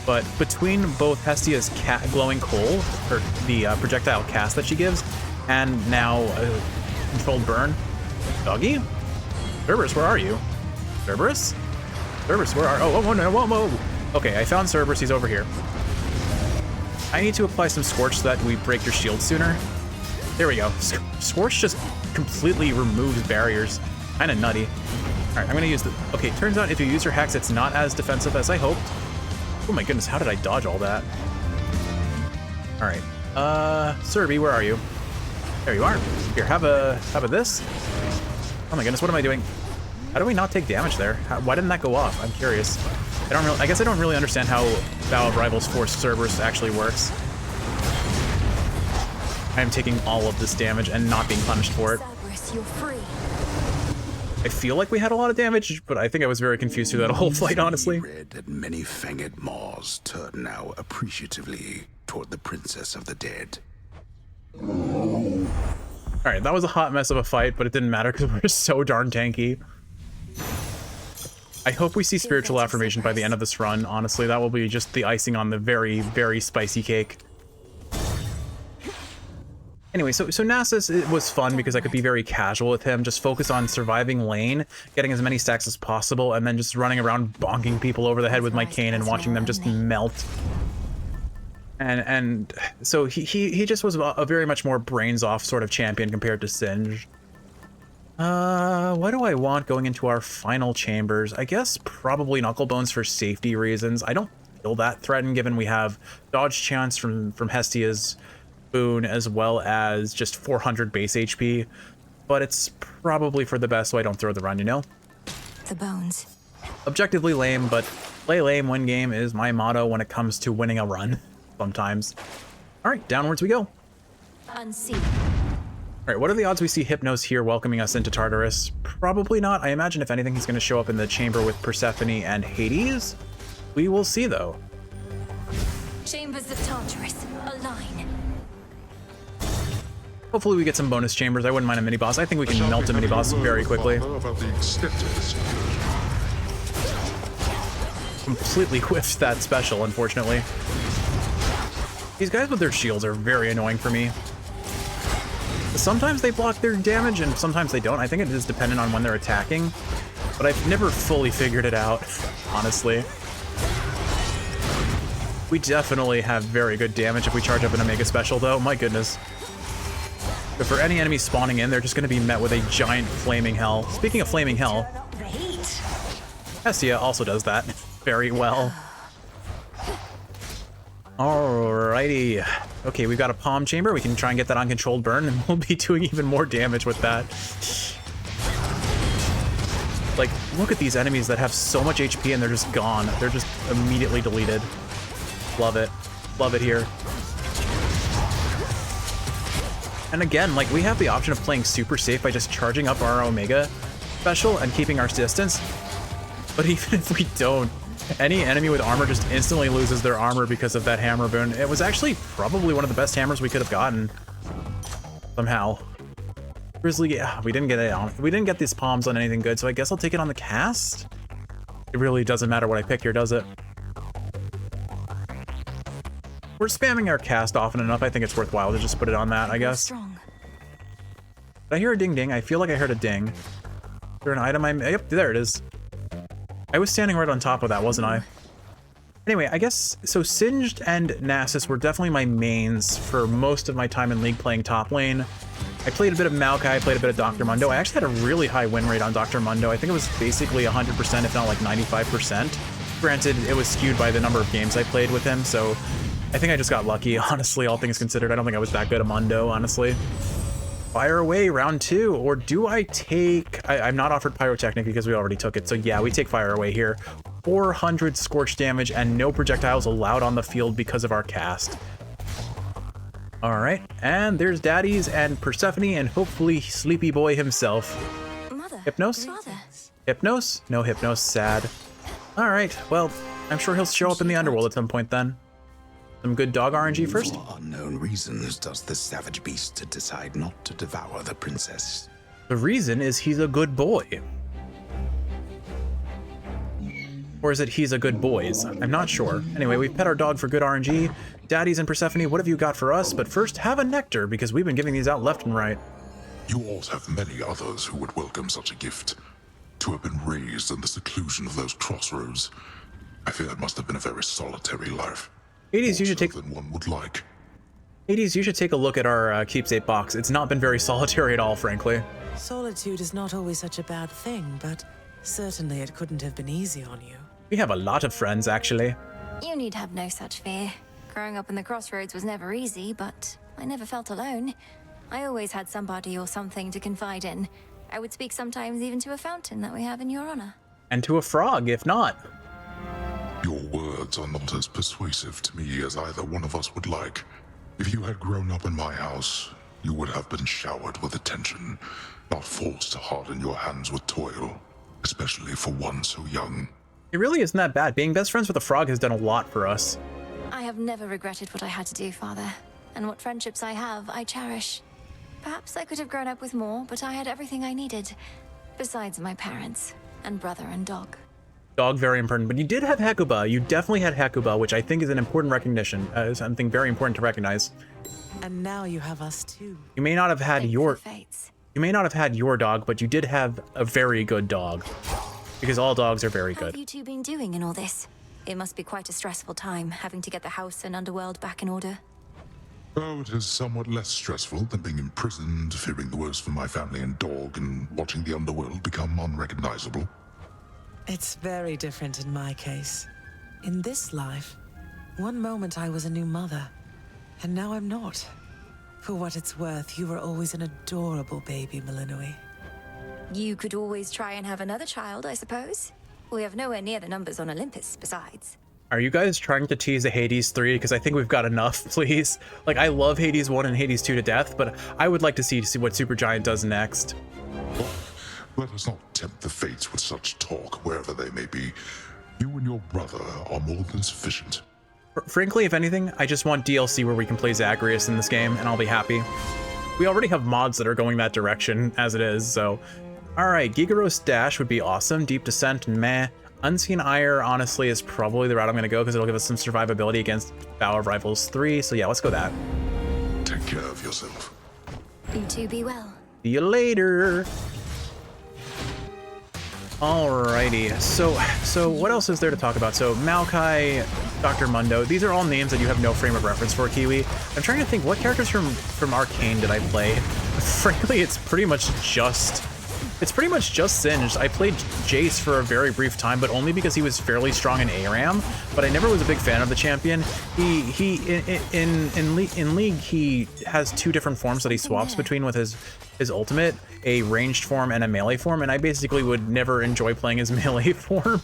But between both Hestia's glowing coal, or the projectile cast that she gives, and now controlled burn, doggy? Cerberus, where are you? Cerberus? Cerberus, where are... Oh, no, whoa. Okay, I found Cerberus, he's over here. I need to apply some Scorch so that we break your shield sooner. There we go. Scorch just completely removes barriers. Kind of nutty. All right, I'm gonna use the... Okay, turns out if you use your Hex, it's not as defensive as I hoped. Oh my goodness, how did I dodge all that? All right, Cerby, where are you? There you are. Here, have a this. Oh my goodness, what am I doing? How do we not take damage there? Why didn't that go off? I'm curious. I guess I don't really understand how Vow of Rivals Force Cerberus actually works. I'm taking all of this damage and not being punished for it. Cerberus, you're free. I feel like we had a lot of damage, but I think I was very confused through that whole fight, honestly. Red and many-fanged maws turn now appreciatively toward the Princess of the Dead. Alright, that was a hot mess of a fight, but it didn't matter because we're so darn tanky. I hope we see Spiritual Affirmation by the end of this run, honestly. That will be just the icing on the very, very spicy cake. Anyway, so Nasus, it was fun because I could be very casual with him, just focus on surviving lane, getting as many stacks as possible, and then just running around bonking people over the head with my cane and watching them just melt. And so he just was a very much more brains off sort of champion compared to Singed. What do I want going into our final chambers? I guess probably Knucklebones for safety reasons. I don't feel that threatened given we have dodge chance from Hestia's boon as well as just 400 base HP, but it's probably for the best so I don't throw the run, you know? The bones. Objectively lame, but play lame win game is my motto when it comes to winning a run sometimes. All right, downwards we go. Unseen. All right, what are the odds we see Hypnos here welcoming us into Tartarus? Probably not. I imagine if anything, he's going to show up in the chamber with Persephone and Hades. We will see, though. Chambers of Tartarus, align. Hopefully we get some bonus chambers. I wouldn't mind a mini-boss. I think we can melt a mini-boss very quickly. Completely whiffed that special, unfortunately. These guys with their shields are very annoying for me. Sometimes they block their damage and sometimes they don't. I think it is dependent on when they're attacking, but I've never fully figured it out, honestly. We definitely have very good damage if we charge up an Omega Special, though. My goodness. But for any enemy spawning in, they're just going to be met with a giant flaming hell. Speaking of flaming hell, Hestia also does that very well. Alrighty. Okay, we've got a palm chamber. We can try and get that uncontrolled burn, and we'll be doing even more damage with that. Like, look at these enemies that have so much HP and they're just gone. They're just immediately deleted. Love it. Love it here. And again, like, we have the option of playing super safe by just charging up our Omega Special and keeping our distance. But even if we don't, any enemy with armor just instantly loses their armor because of that hammer boon. It was actually probably one of the best hammers we could have gotten. Somehow. Grizzly, yeah, we didn't get it on. We didn't get these palms on anything good, so I guess I'll take it on the cast. It really doesn't matter what I pick here, does it? We're spamming our cast often enough. I think it's worthwhile to just put it on that, I guess. Did I hear a ding ding? I feel like I heard a ding. Is there an item yep, there it is. I was standing right on top of that, wasn't I? Anyway, I guess, so Singed and Nasus were definitely my mains for most of my time in League playing top lane. I played a bit of Maokai, I played a bit of Dr. Mundo. I actually had a really high win rate on Dr. Mundo. I think it was basically 100%, if not like 95%. Granted, it was skewed by the number of games I played with him, so I think I just got lucky, honestly, all things considered. I don't think I was that good at Mundo, honestly. Fire away, round 2, or do I take... I'm not offered Pyrotechnic because we already took it, so yeah, we take Fire away here. 400 Scorch damage and no projectiles allowed on the field because of our cast. Alright, and there's Daddies and Persephone and hopefully Sleepy Boy himself. Mother, Hypnos? Father. Hypnos? No Hypnos, sad. Alright, well, I'm sure he'll show up in the underworld at some point then. Some good dog RNG first. For unknown reasons does the savage beast decide not to devour the princess. The reason is he's a good boy. Or is it he's a good boys? I'm not sure. Anyway, we've pet our dog for good RNG. Daddies and Persephone, what have you got for us? But first, have a nectar, because we've been giving these out left and right. You all have many others who would welcome such a gift. To have been raised in the seclusion of those crossroads, I fear it must have been a very solitary life. Hades, you should take... than one would like. Hades, you should take a look at our keepsake box. It's not been very solitary at all, frankly. Solitude is not always such a bad thing, but certainly it couldn't have been easy on you. We have a lot of friends, actually. You need have no such fear. Growing up in the crossroads was never easy, but I never felt alone. I always had somebody or something to confide in. I would speak sometimes even to a fountain that we have in your honor. And to a frog, if not. Your words are not as persuasive to me as either one of us would like. If you had grown up in my house, you would have been showered with attention, not forced to harden your hands with toil, especially for one so young. It really isn't that bad. Being best friends with a frog has done a lot for us. I have never regretted what I had to do, Father. And what friendships I have, I cherish. Perhaps I could have grown up with more, but I had everything I needed. Besides my parents, and brother and dog. Dog, very important. But you did have Hecuba. You definitely had Hecuba, which I think is an important recognition. Something very important to recognize. And now you have us too. You may not have had your... You may not have had your dog, but you did have a very good dog. Because all dogs are very How good. have you two been doing in all this? It must be quite a stressful time, having to get the house and underworld back in order. Oh, it is somewhat less stressful than being imprisoned, fearing the worst for my family and dog, and watching the underworld become unrecognizable. It's very different in my case. In this life, one moment I was a new mother, and now I'm not. For what it's worth, you were always an adorable baby, Malinui. You could always try and have another child, I suppose. We have nowhere near the numbers on Olympus, besides. Are you guys trying to tease a Hades 3? Because I think we've got enough, please. Like, I love Hades 1 and Hades 2 to death, but I would like to see what Supergiant does next. Let us not tempt the fates with such talk, wherever they may be. You and your brother are more than sufficient. Frankly, if anything, I just want DLC where we can play Zagreus in this game, and I'll be happy. We already have mods that are going that direction as it is, so... Alright, Gigaros Dash would be awesome. Deep Descent, meh. Unseen Ire, honestly, is probably the route I'm going to go, because it'll give us some survivability against Bow of Rivals 3, so yeah, let's go that. Take care of yourself. You two be well. See you later! Alrighty, so what else is there to talk about? So Maokai, Dr. Mundo, these are all names that you have no frame of reference for, Kiwi. I'm trying to think, what characters from Arcane did I play? Frankly, it's pretty much just Singed. I played Jace for a very brief time, but only because he was fairly strong in ARAM, but I never was a big fan of the champion. In League, he has two different forms that he swaps between with his ultimate, a ranged form and a melee form, and I basically would never enjoy playing his melee form.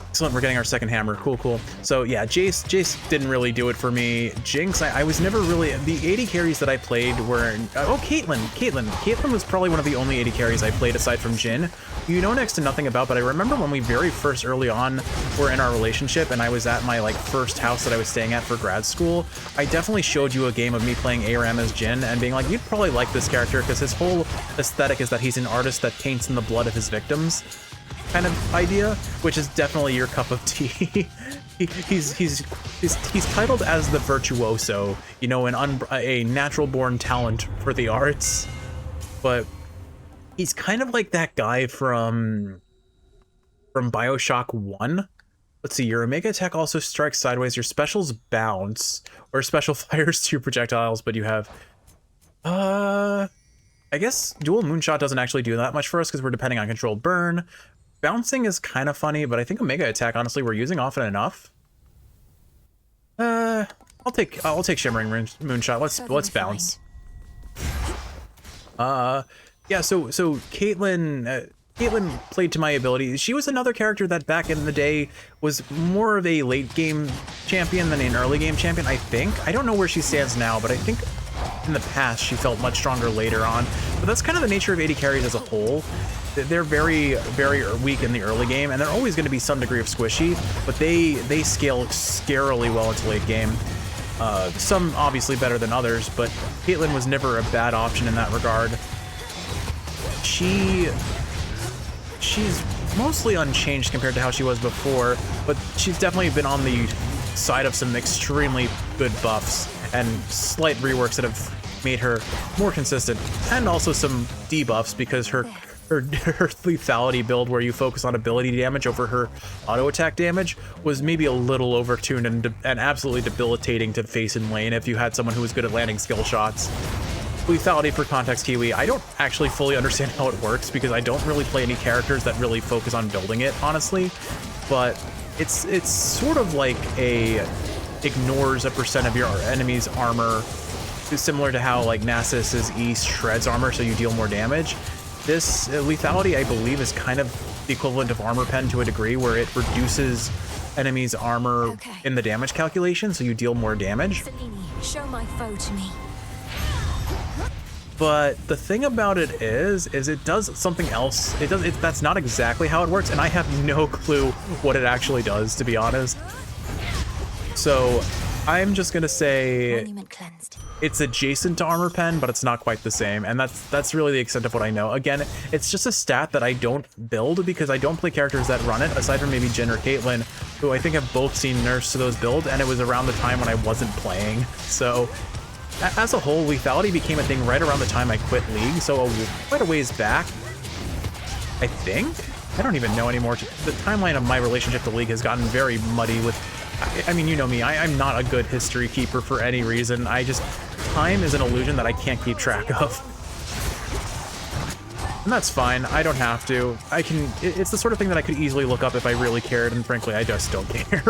Excellent, we're getting our second hammer. Cool, cool. So yeah, Jace didn't really do it for me. Jinx, I was never really... The 80 carries that I played were... Oh, Caitlyn. Caitlyn was probably one of the only 80 carries I played aside from Jhin. You know next to nothing about, but I remember when we very first early on were in our relationship and I was at my first house that I was staying at for grad school, I definitely showed you a game of me playing ARAM as Jhin and being like, you'd probably like this character because his whole aesthetic is that he's an artist that paints in the blood of his victims. Kind of idea, which is definitely your cup of tea. he's titled as the virtuoso, you know, a natural born talent for the arts, but he's kind of like that guy from BioShock 1. Let's see, your Omega attack also strikes sideways, your specials bounce, or special fires 2 projectiles, but you have I guess dual moonshot doesn't actually do that much for us because we're depending on controlled burn. Bouncing is kind of funny, but I think Omega attack, honestly, we're using often enough. I'll take Shimmering Moonshot. Let's bounce. Yeah. So Caitlyn played to my ability. She was another character that back in the day was more of a late game champion than an early game champion. I think. I don't know where she stands now, but I think in the past she felt much stronger later on. But that's kind of the nature of 80 carries as a whole. They're very, very weak in the early game, and they're always going to be some degree of squishy, but they scale scarily well into late game. Some obviously better than others, but Caitlyn was never a bad option in that regard. She's mostly unchanged compared to how she was before, but she's definitely been on the side of some extremely good buffs and slight reworks that have made her more consistent, and also some debuffs because her lethality build where you focus on ability damage over her auto attack damage was maybe a little overtuned and absolutely debilitating to face in lane if you had someone who was good at landing skill shots. Lethality, for context, Kiwi, I don't actually fully understand how it works because I don't really play any characters that really focus on building it, honestly, but it's sort of like ignores a percent of your enemy's armor, similar to how like Nasus's E shreds armor so you deal more damage. This lethality, I believe, is kind of the equivalent of armor pen to a degree, where it reduces enemies' armor in the damage calculation, so you deal more damage. Selene, show my foe to me. But the thing about it is it does something else. That's not exactly how it works, and I have no clue what it actually does, to be honest. So I'm just gonna say it's adjacent to armor pen, but it's not quite the same, and that's really the extent of what I know. Again, it's just a stat that I don't build because I don't play characters that run it, aside from maybe Jhin or Caitlyn, who I think have both seen nerfs to those builds, and it was around the time when I wasn't playing. So as a whole, lethality became a thing right around the time I quit League, so quite a ways back, I think. I don't even know anymore. The timeline of my relationship to League has gotten very muddy with... I mean, you know me. I'm not a good history keeper for any reason. Time is an illusion that I can't keep track of. And that's fine. I don't have to. It's the sort of thing that I could easily look up if I really cared, and frankly, I just don't care.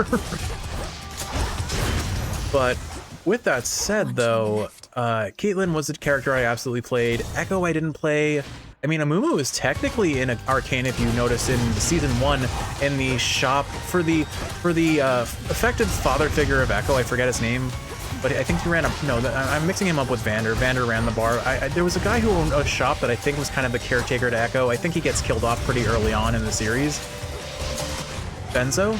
But with that said, though, Caitlyn was a character I absolutely played. Echo I didn't play. I mean, Amumu is technically in Arcane, if you notice in season 1 in the shop for the effective father figure of Echo. I forget his name, but I think he ran I'm mixing him up with Vander. Vander ran the bar. There was a guy who owned a shop that I think was kind of the caretaker to Echo. I think he gets killed off pretty early on in the series. Benzo?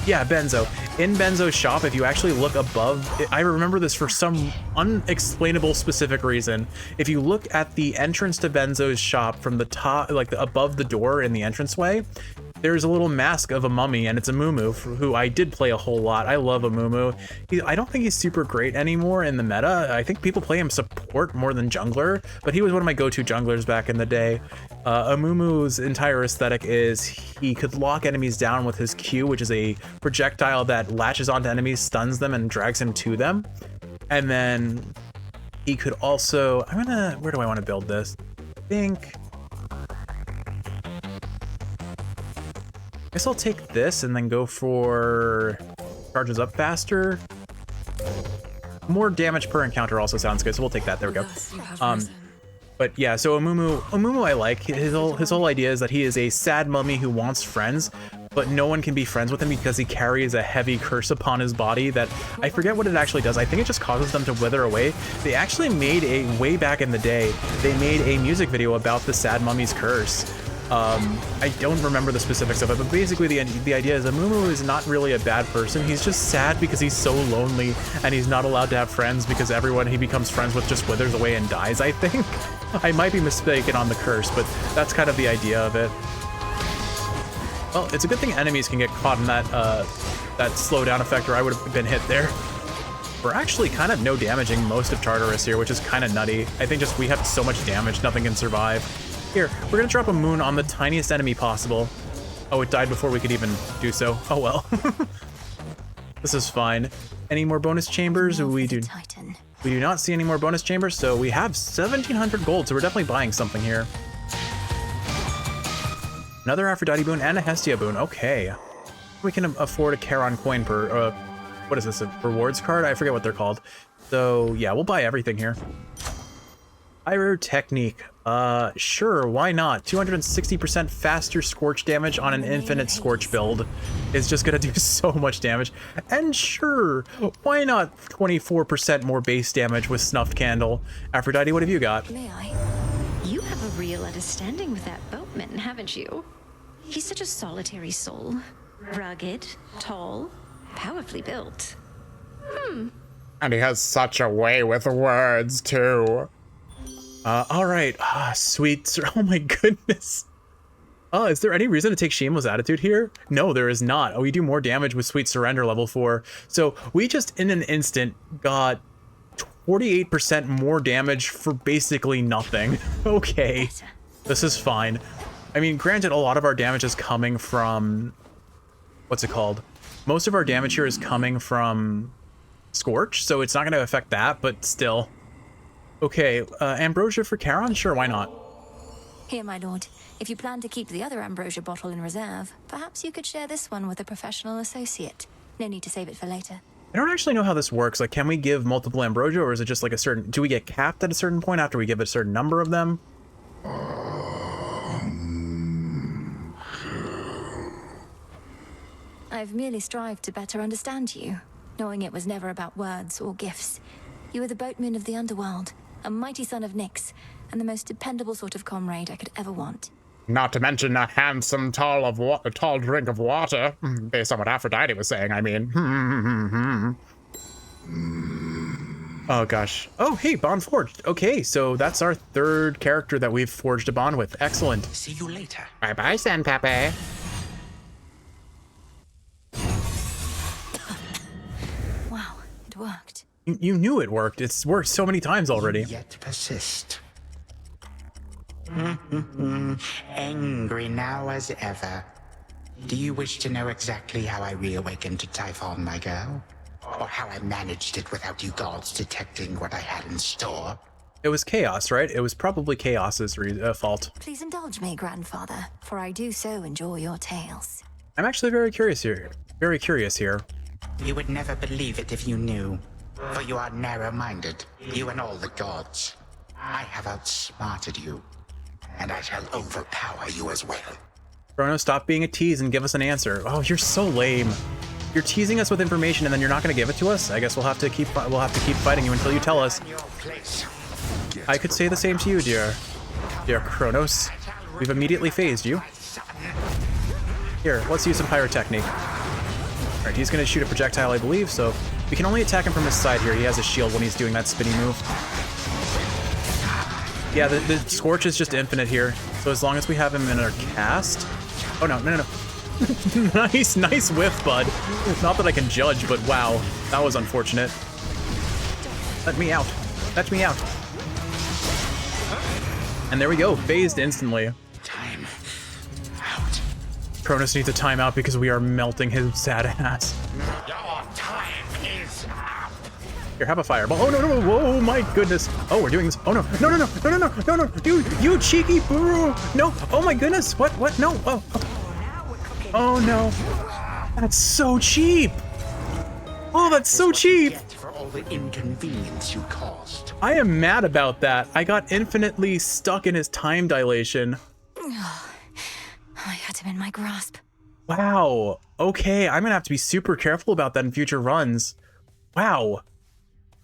Yeah, Benzo. In Benzo's shop, if you actually look above, I remember this for some unexplainable specific reason. If you look at the entrance to Benzo's shop from the top, like above the door in the entranceway, there's a little mask of a mummy, and it's Amumu, who I did play a whole lot. I love Amumu. I don't think he's super great anymore in the meta. I think people play him support more than jungler, but he was one of my go-to junglers back in the day. Amumu's entire aesthetic is he could lock enemies down with his Q, which is a projectile that latches onto enemies, stuns them, and drags him to them. And then he could also... where do I want to build this? I think... I guess I'll take this and then go for charges up faster. More damage per encounter also sounds good, so we'll take that. There we go. But yeah, so Amumu I like. His whole idea is that he is a sad mummy who wants friends, but no one can be friends with him because he carries a heavy curse upon his body that I forget what it actually does. I think it just causes them to wither away. They actually made way back in the day, they made a music video about the sad mummy's curse. I don't remember the specifics of it, but basically the idea is Amumu is not really a bad person. He's just sad because he's so lonely and he's not allowed to have friends because everyone he becomes friends with just withers away and dies, I think. I might be mistaken on the curse, but that's kind of the idea of it. Well, it's a good thing enemies can get caught in that slowdown effect, or I would have been hit there. We're actually kind of no damaging most of Tartarus here, which is kind of nutty. I think just we have so much damage, nothing can survive. Here, we're gonna drop a moon on the tiniest enemy possible. Oh, it died before we could even do so. Oh well. This is fine. Any more bonus chambers? We do not see any more bonus chambers, so we have 1,700 gold, so we're definitely buying something here. Another Aphrodite boon and a Hestia boon. Okay. We can afford a Charon coin per, what is this, a rewards card? I forget what they're called. So yeah, we'll buy everything here. Pyro Technique. Sure, why not? 260% faster scorch damage on an infinite scorch build is just gonna do so much damage. And sure, why not 24% more base damage with Snuffed Candle? Aphrodite, what have you got? May I? You have a real understanding with that boatman, haven't you? He's such a solitary soul. Rugged, tall, powerfully built. And he has such a way with words, too. All right. Sweet. Oh my goodness. Is there any reason to take Shameless Attitude here? No, there is not. Oh, we do more damage with Sweet Surrender level 4. So we just, in an instant, got 48% more damage for basically nothing. Okay. This is fine. I mean, granted, a lot of our damage is coming from... What's it called? Most of our damage here is coming from Scorch, so it's not going to affect that, but still... Okay, ambrosia for Charon? Sure, why not? Here, my lord. If you plan to keep the other ambrosia bottle in reserve, perhaps you could share this one with a professional associate. No need to save it for later. I don't actually know how this works. Like, can we give multiple ambrosia, or is it just like a certain... Do we get capped at a certain point after we give a certain number of them? I've merely strived to better understand you, knowing it was never about words or gifts. You were the boatman of the underworld, a mighty son of Nyx, and the most dependable sort of comrade I could ever want. Not to mention a handsome tall drink of water, based on what Aphrodite was saying, I mean. Oh gosh. Oh, hey, bond forged. Okay, so that's our third character that we've forged a bond with. Excellent. See you later. Bye-bye, Senpape. Wow, it worked. You knew it worked. It's worked so many times already. Yet persist. Angry now as ever. Do you wish to know exactly how I reawakened to Typhon, my girl? Or how I managed it without you gods detecting what I had in store? It was chaos, right? It was probably chaos's fault. Please indulge me, grandfather, for I do so enjoy your tales. I'm actually very curious here. Very curious here. You would never believe it if you knew. For you are narrow-minded, you and all the gods. I have outsmarted you, and I shall overpower you as well. Chrono, stop being a tease and give us an answer. Oh, you're so lame. You're teasing us with information and then you're not going to give it to us? I guess we'll have to keep fighting you until you tell us. I could say the same to you, dear Kronos. We've immediately phased you. Here, let's use some pyrotechnique. Alright, he's gonna shoot a projectile, I believe, so we can only attack him from his side here. He has a shield when he's doing that spinny move. Yeah, the Scorch is just infinite here, so as long as we have him in our cast... Oh, no. Nice whiff, bud. Not that I can judge, but wow, that was unfortunate. Let me out. Let me out. And there we go, phased instantly. Time out. Cronus needs a timeout because we are melting his sad ass. Your time is up. Here, have a fireball. Oh, no, whoa, my goodness. Oh, we're doing this. Oh, no, you cheeky boo. No, oh my goodness. What, no, oh no. That's so cheap. Oh, that's so cheap. For all the inconvenience you caused. I am mad about that. I got infinitely stuck in his time dilation. I had him in my grasp. Wow. Okay, I'm gonna have to be super careful about that in future runs. Wow.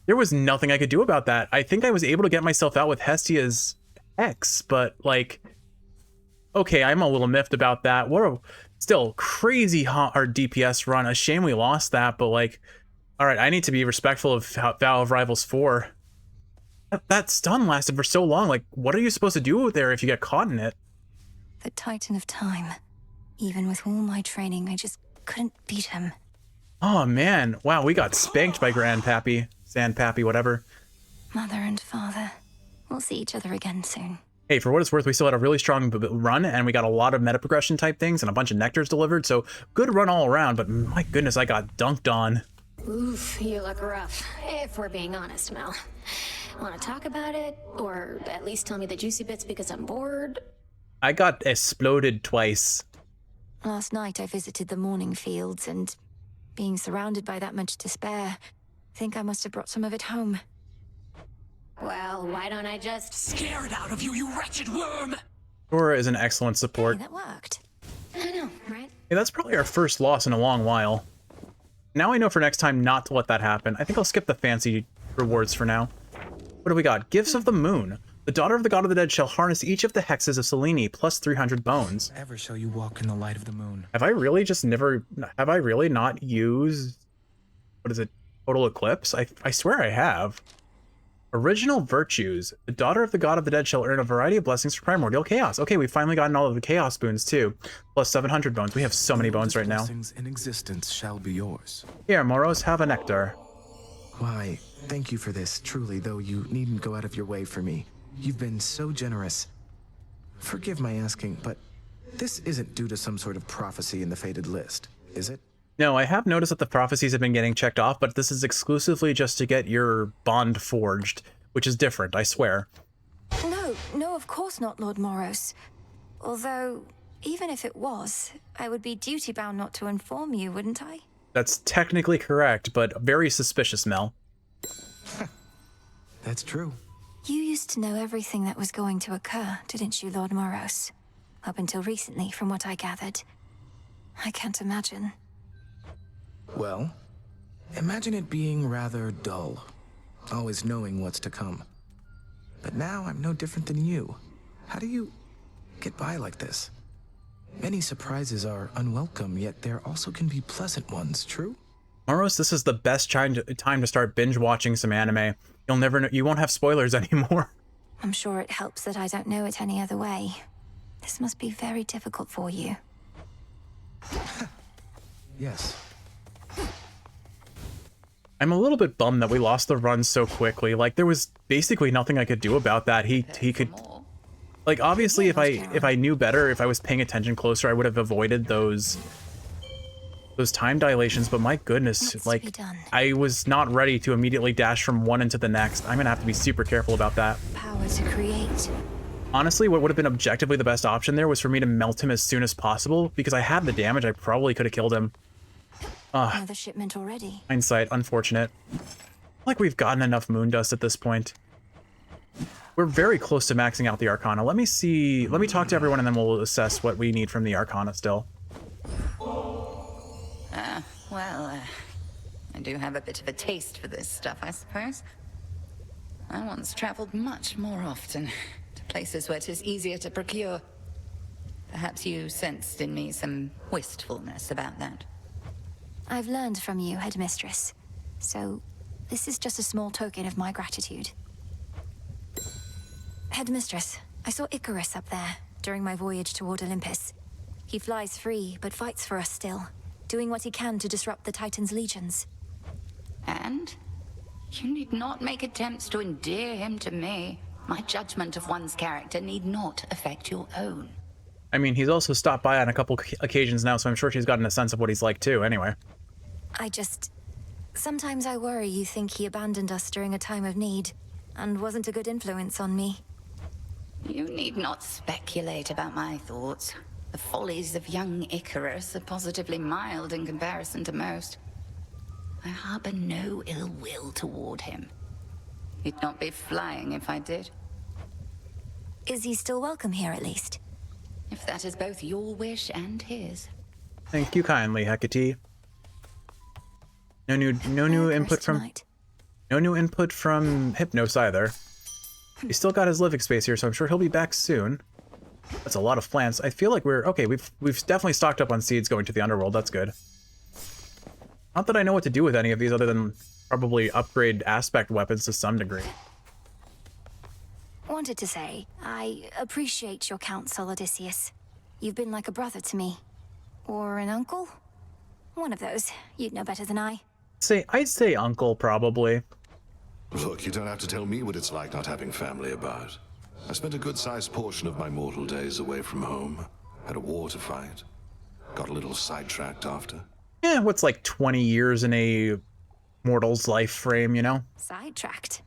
There was nothing I could do about that. I think I was able to get myself out with Hestia's X, but like, okay, I'm a little miffed about that. What a still crazy hard DPS run. A shame we lost that, but like, all right, I need to be respectful of Vow of Rivals 4. That stun lasted for so long. Like, what are you supposed to do there if you get caught in it? The Titan of Time. Even with all my training, I just couldn't beat him. Oh man, wow, we got spanked by Grandpappy, Sandpappy, whatever. Mother and father. We'll see each other again soon. Hey, for what it's worth, we still had a really strong run, and we got a lot of meta progression type things and a bunch of nectars delivered, so good run all around, but my goodness, I got dunked on. Oof, you look rough, if we're being honest, Mel. Want to talk about it? Or at least tell me the juicy bits because I'm bored? I got exploded twice. Last night I visited the mourning fields, and being surrounded by that much despair, I think I must have brought some of it home. Well, why don't I just scare it out of you, you wretched worm? Dora is an excellent support. Hey, that worked. I know, right? Hey, that's probably our first loss in a long while. Now I know for next time not to let that happen. I think I'll skip the fancy rewards for now. What do we got? Gifts of the Moon. The daughter of the god of the dead shall harness each of the hexes of Selene plus 300 bones. Ever shall you walk in the light of the moon. Have I really not used, what is it, Total Eclipse? I swear I have. Original virtues. The daughter of the god of the dead shall earn a variety of blessings for primordial chaos. Okay, we've finally gotten all of the chaos boons too. Plus 700 bones. We have so many bones right now. Blessings in existence shall be yours. Here, Moros, have a nectar. Why, thank you for this, truly, though you needn't go out of your way for me. You've been so generous. Forgive my asking, but this isn't due to some sort of prophecy in the fated list, is it? No, I have noticed that the prophecies have been getting checked off, but this is exclusively just to get your bond forged, which is different, I swear. No, of course not, Lord Moros. Although, even if it was, I would be duty-bound not to inform you, wouldn't I? That's technically correct, but very suspicious, Mel. That's true. You used to know everything that was going to occur, didn't you, Lord Moros? Up until recently, from what I gathered. I can't imagine. Well, imagine it being rather dull, always knowing what's to come. But now I'm no different than you. How do you get by like this? Many surprises are unwelcome, yet there also can be pleasant ones, true? Moros, this is the best time to start binge watching some anime. You'll never know, you won't have spoilers anymore. I'm sure it helps that I don't know it any other way. This must be very difficult for you. Yes. I'm a little bit bummed that we lost the run so quickly. Like, there was basically nothing I could do about that. He could... Like, obviously, if I knew better, if I was paying attention closer, I would have avoided those time dilations, but my goodness, like, I was not ready to immediately dash from one into the next. I'm gonna have to be super careful about that. Power to create. Honestly, what would have been objectively the best option there was for me to melt him as soon as possible, because I had the damage. I probably could have killed him. Another shipment already. Hindsight, unfortunate. Like we've gotten enough moon dust at this point. We're very close to maxing out the Arcana. Let me see. Let me talk to everyone and then we'll assess what we need from the Arcana still. I do have a bit of a taste for this stuff, I suppose. I once traveled much more often to places where 'tis easier to procure. Perhaps you sensed in me some wistfulness about that. I've learned from you, Headmistress. So, this is just a small token of my gratitude. Headmistress, I saw Icarus up there during my voyage toward Olympus. He flies free, but fights for us still, doing what he can to disrupt the Titan's legions. And? You need not make attempts to endear him to me. My judgment of one's character need not affect your own. I mean, he's also stopped by on a couple occasions now, so I'm sure she's gotten a sense of what he's like too, anyway. Sometimes I worry you think he abandoned us during a time of need, and wasn't a good influence on me. You need not speculate about my thoughts. The follies of young Icarus are positively mild in comparison to most. I harbor no ill will toward him. He'd not be flying if I did. Is he still welcome here, at least? If that is both your wish and his. Thank you kindly, Hecate. No new input from Hypnos either. He's still got his living space here, so I'm sure he'll be back soon. That's a lot of plants. I feel like we're okay. We've definitely stocked up on seeds going to the underworld. That's good. Not that I know what to do with any of these other than probably upgrade aspect weapons to some degree. Wanted to say, I appreciate your counsel, Odysseus. You've been like a brother to me. Or an uncle? One of those. You'd know better than I. I'd say uncle, probably. Look, you don't have to tell me what it's like not having family about. I spent a good-sized portion of my mortal days away from home. Had a war to fight. Got a little sidetracked after. Yeah, what's like 20 years in a mortal's life frame, you know? Sidetracked.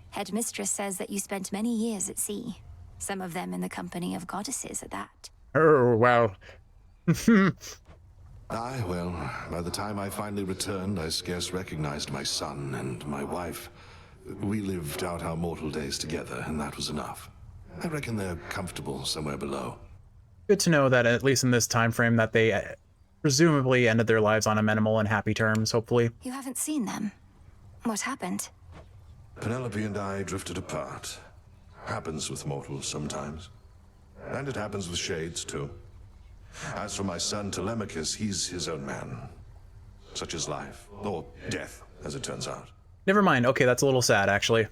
Headmistress says that you spent many years at sea. Some of them in the company of goddesses at that. Oh, well. Aye, well, by the time I finally returned, I scarce recognized my son and my wife. We lived out our mortal days together, and that was enough. I reckon they're comfortable somewhere below. Good to know that, at least in this time frame, that they presumably ended their lives on amenable and happy terms, hopefully. You haven't seen them? What happened? Penelope and I drifted apart. Happens with mortals sometimes. And it happens with shades, too. As for my son Telemachus, he's his own man. Such is life. Or death, as it turns out. Never mind. Okay, that's a little sad, actually.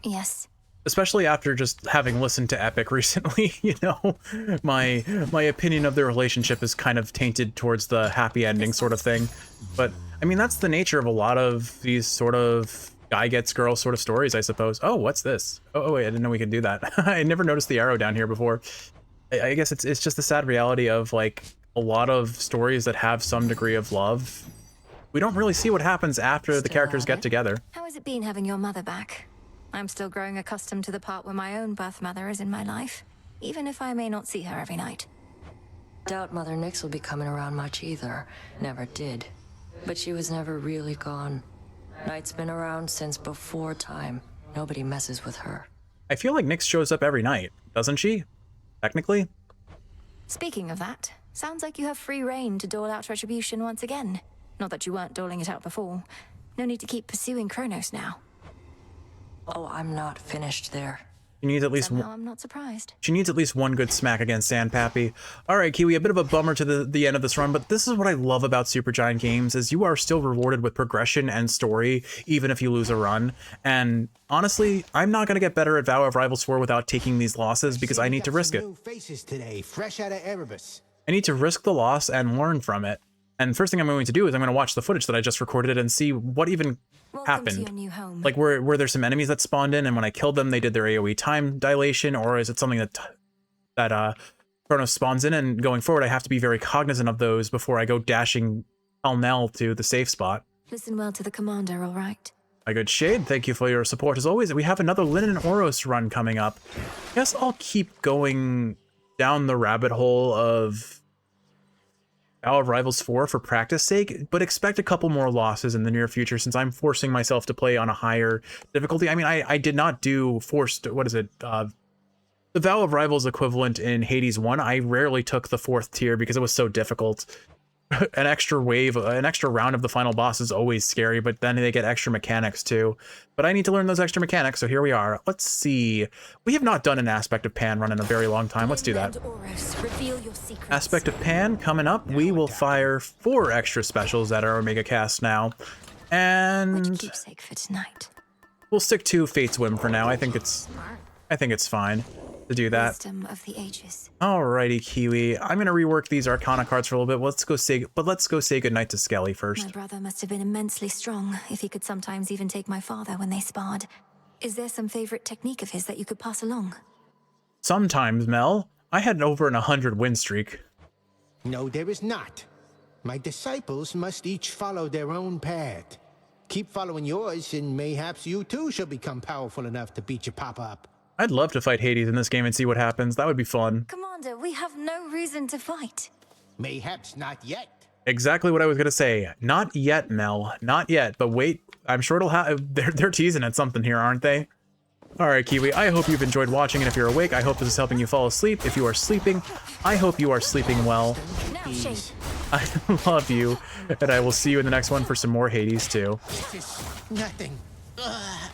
Yes. Especially after just having listened to Epic recently, you know? My opinion of the relationship is kind of tainted towards the happy ending sort of thing. But, I mean, that's the nature of a lot of these sort of guy gets girl sort of stories, I suppose. Oh, what's this? Oh, wait, I didn't know we could do that. I never noticed the arrow down here before. I guess it's just the sad reality of, like, a lot of stories that have some degree of love. We don't really see what happens after the characters get together. How has it been having your mother back? I'm still growing accustomed to the part where my own birth mother is in my life, even if I may not see her every night. Doubt Mother Nyx will be coming around much either. Never did. But she was never really gone. Night's been around since before time. Nobody messes with her. I feel like Nyx shows up every night, doesn't she? Technically? Speaking of that, sounds like you have free reign to dole out retribution once again. Not that you weren't doling it out before. No need to keep pursuing Kronos now. Oh, I'm not finished there. She needs at least Somehow I'm not surprised. She needs at least one good smack against Sandpappy. All right, Kiwi, a bit of a bummer to the end of this run, but this is what I love about Supergiant games, is you are still rewarded with progression and story, even if you lose a run. And honestly, I'm not going to get better at Vow of Rivals 4 without taking these losses, because I need to risk it. New faces today, fresh out of Erebus. I need to risk the loss and learn from it. And first thing I'm going to do is I'm going to watch the footage that I just recorded and see what even Welcome to happened. your new home. Like, were there some enemies that spawned in, and when I killed them, they did their AoE time dilation, or is it something that Kronos spawns in? And going forward, I have to be very cognizant of those before I go dashing pell-mell to the safe spot. Listen well to the commander, all right? My good Shade, thank you for your support as always. We have another Linen and Oros run coming up. I guess I'll keep going down the rabbit hole of Battle of Rivals 4 for practice sake, but expect a couple more losses in the near future since I'm forcing myself to play on a higher difficulty. I mean, I did not do forced, what is it, the Battle of Rivals equivalent in Hades 1. I rarely took the 4th tier because it was so difficult. An extra round of the final boss is always scary, but then they get extra mechanics too. But I need to learn those extra mechanics, so here we are. Let's see. We have not done an Aspect of Pan run in a very long time. Let's do that. Aspect of Pan coming up. We will fire 4 extra specials at our Omega Cast now. And keepsake for tonight. We'll stick to Fate's Whim for now. I think it's fine to do that. Wisdom of the ages. Alrighty, Kiwi. I'm gonna rework these Arcana cards for a little bit. Let's go say goodnight to Skelly first. My brother must have been immensely strong, if he could sometimes even take my father when they sparred. Is there some favorite technique of his that you could pass along? Sometimes, Mel. I had an over 100 win streak. No, there is not. My disciples must each follow their own path. Keep following yours, and mayhaps you too shall become powerful enough to beat your papa up. I'd love to fight Hades in this game and see what happens. That would be fun. Commander, we have no reason to fight. Mayhaps not yet. Exactly what I was gonna say. Not yet, Mel. Not yet. But wait, I'm sure it'll have. They're teasing at something here, aren't they? All right, Kiwi. I hope you've enjoyed watching, and if you're awake, I hope this is helping you fall asleep. If you are sleeping, I hope you are sleeping well. I love you, and I will see you in the next one for some more Hades too. Nothing. Ugh.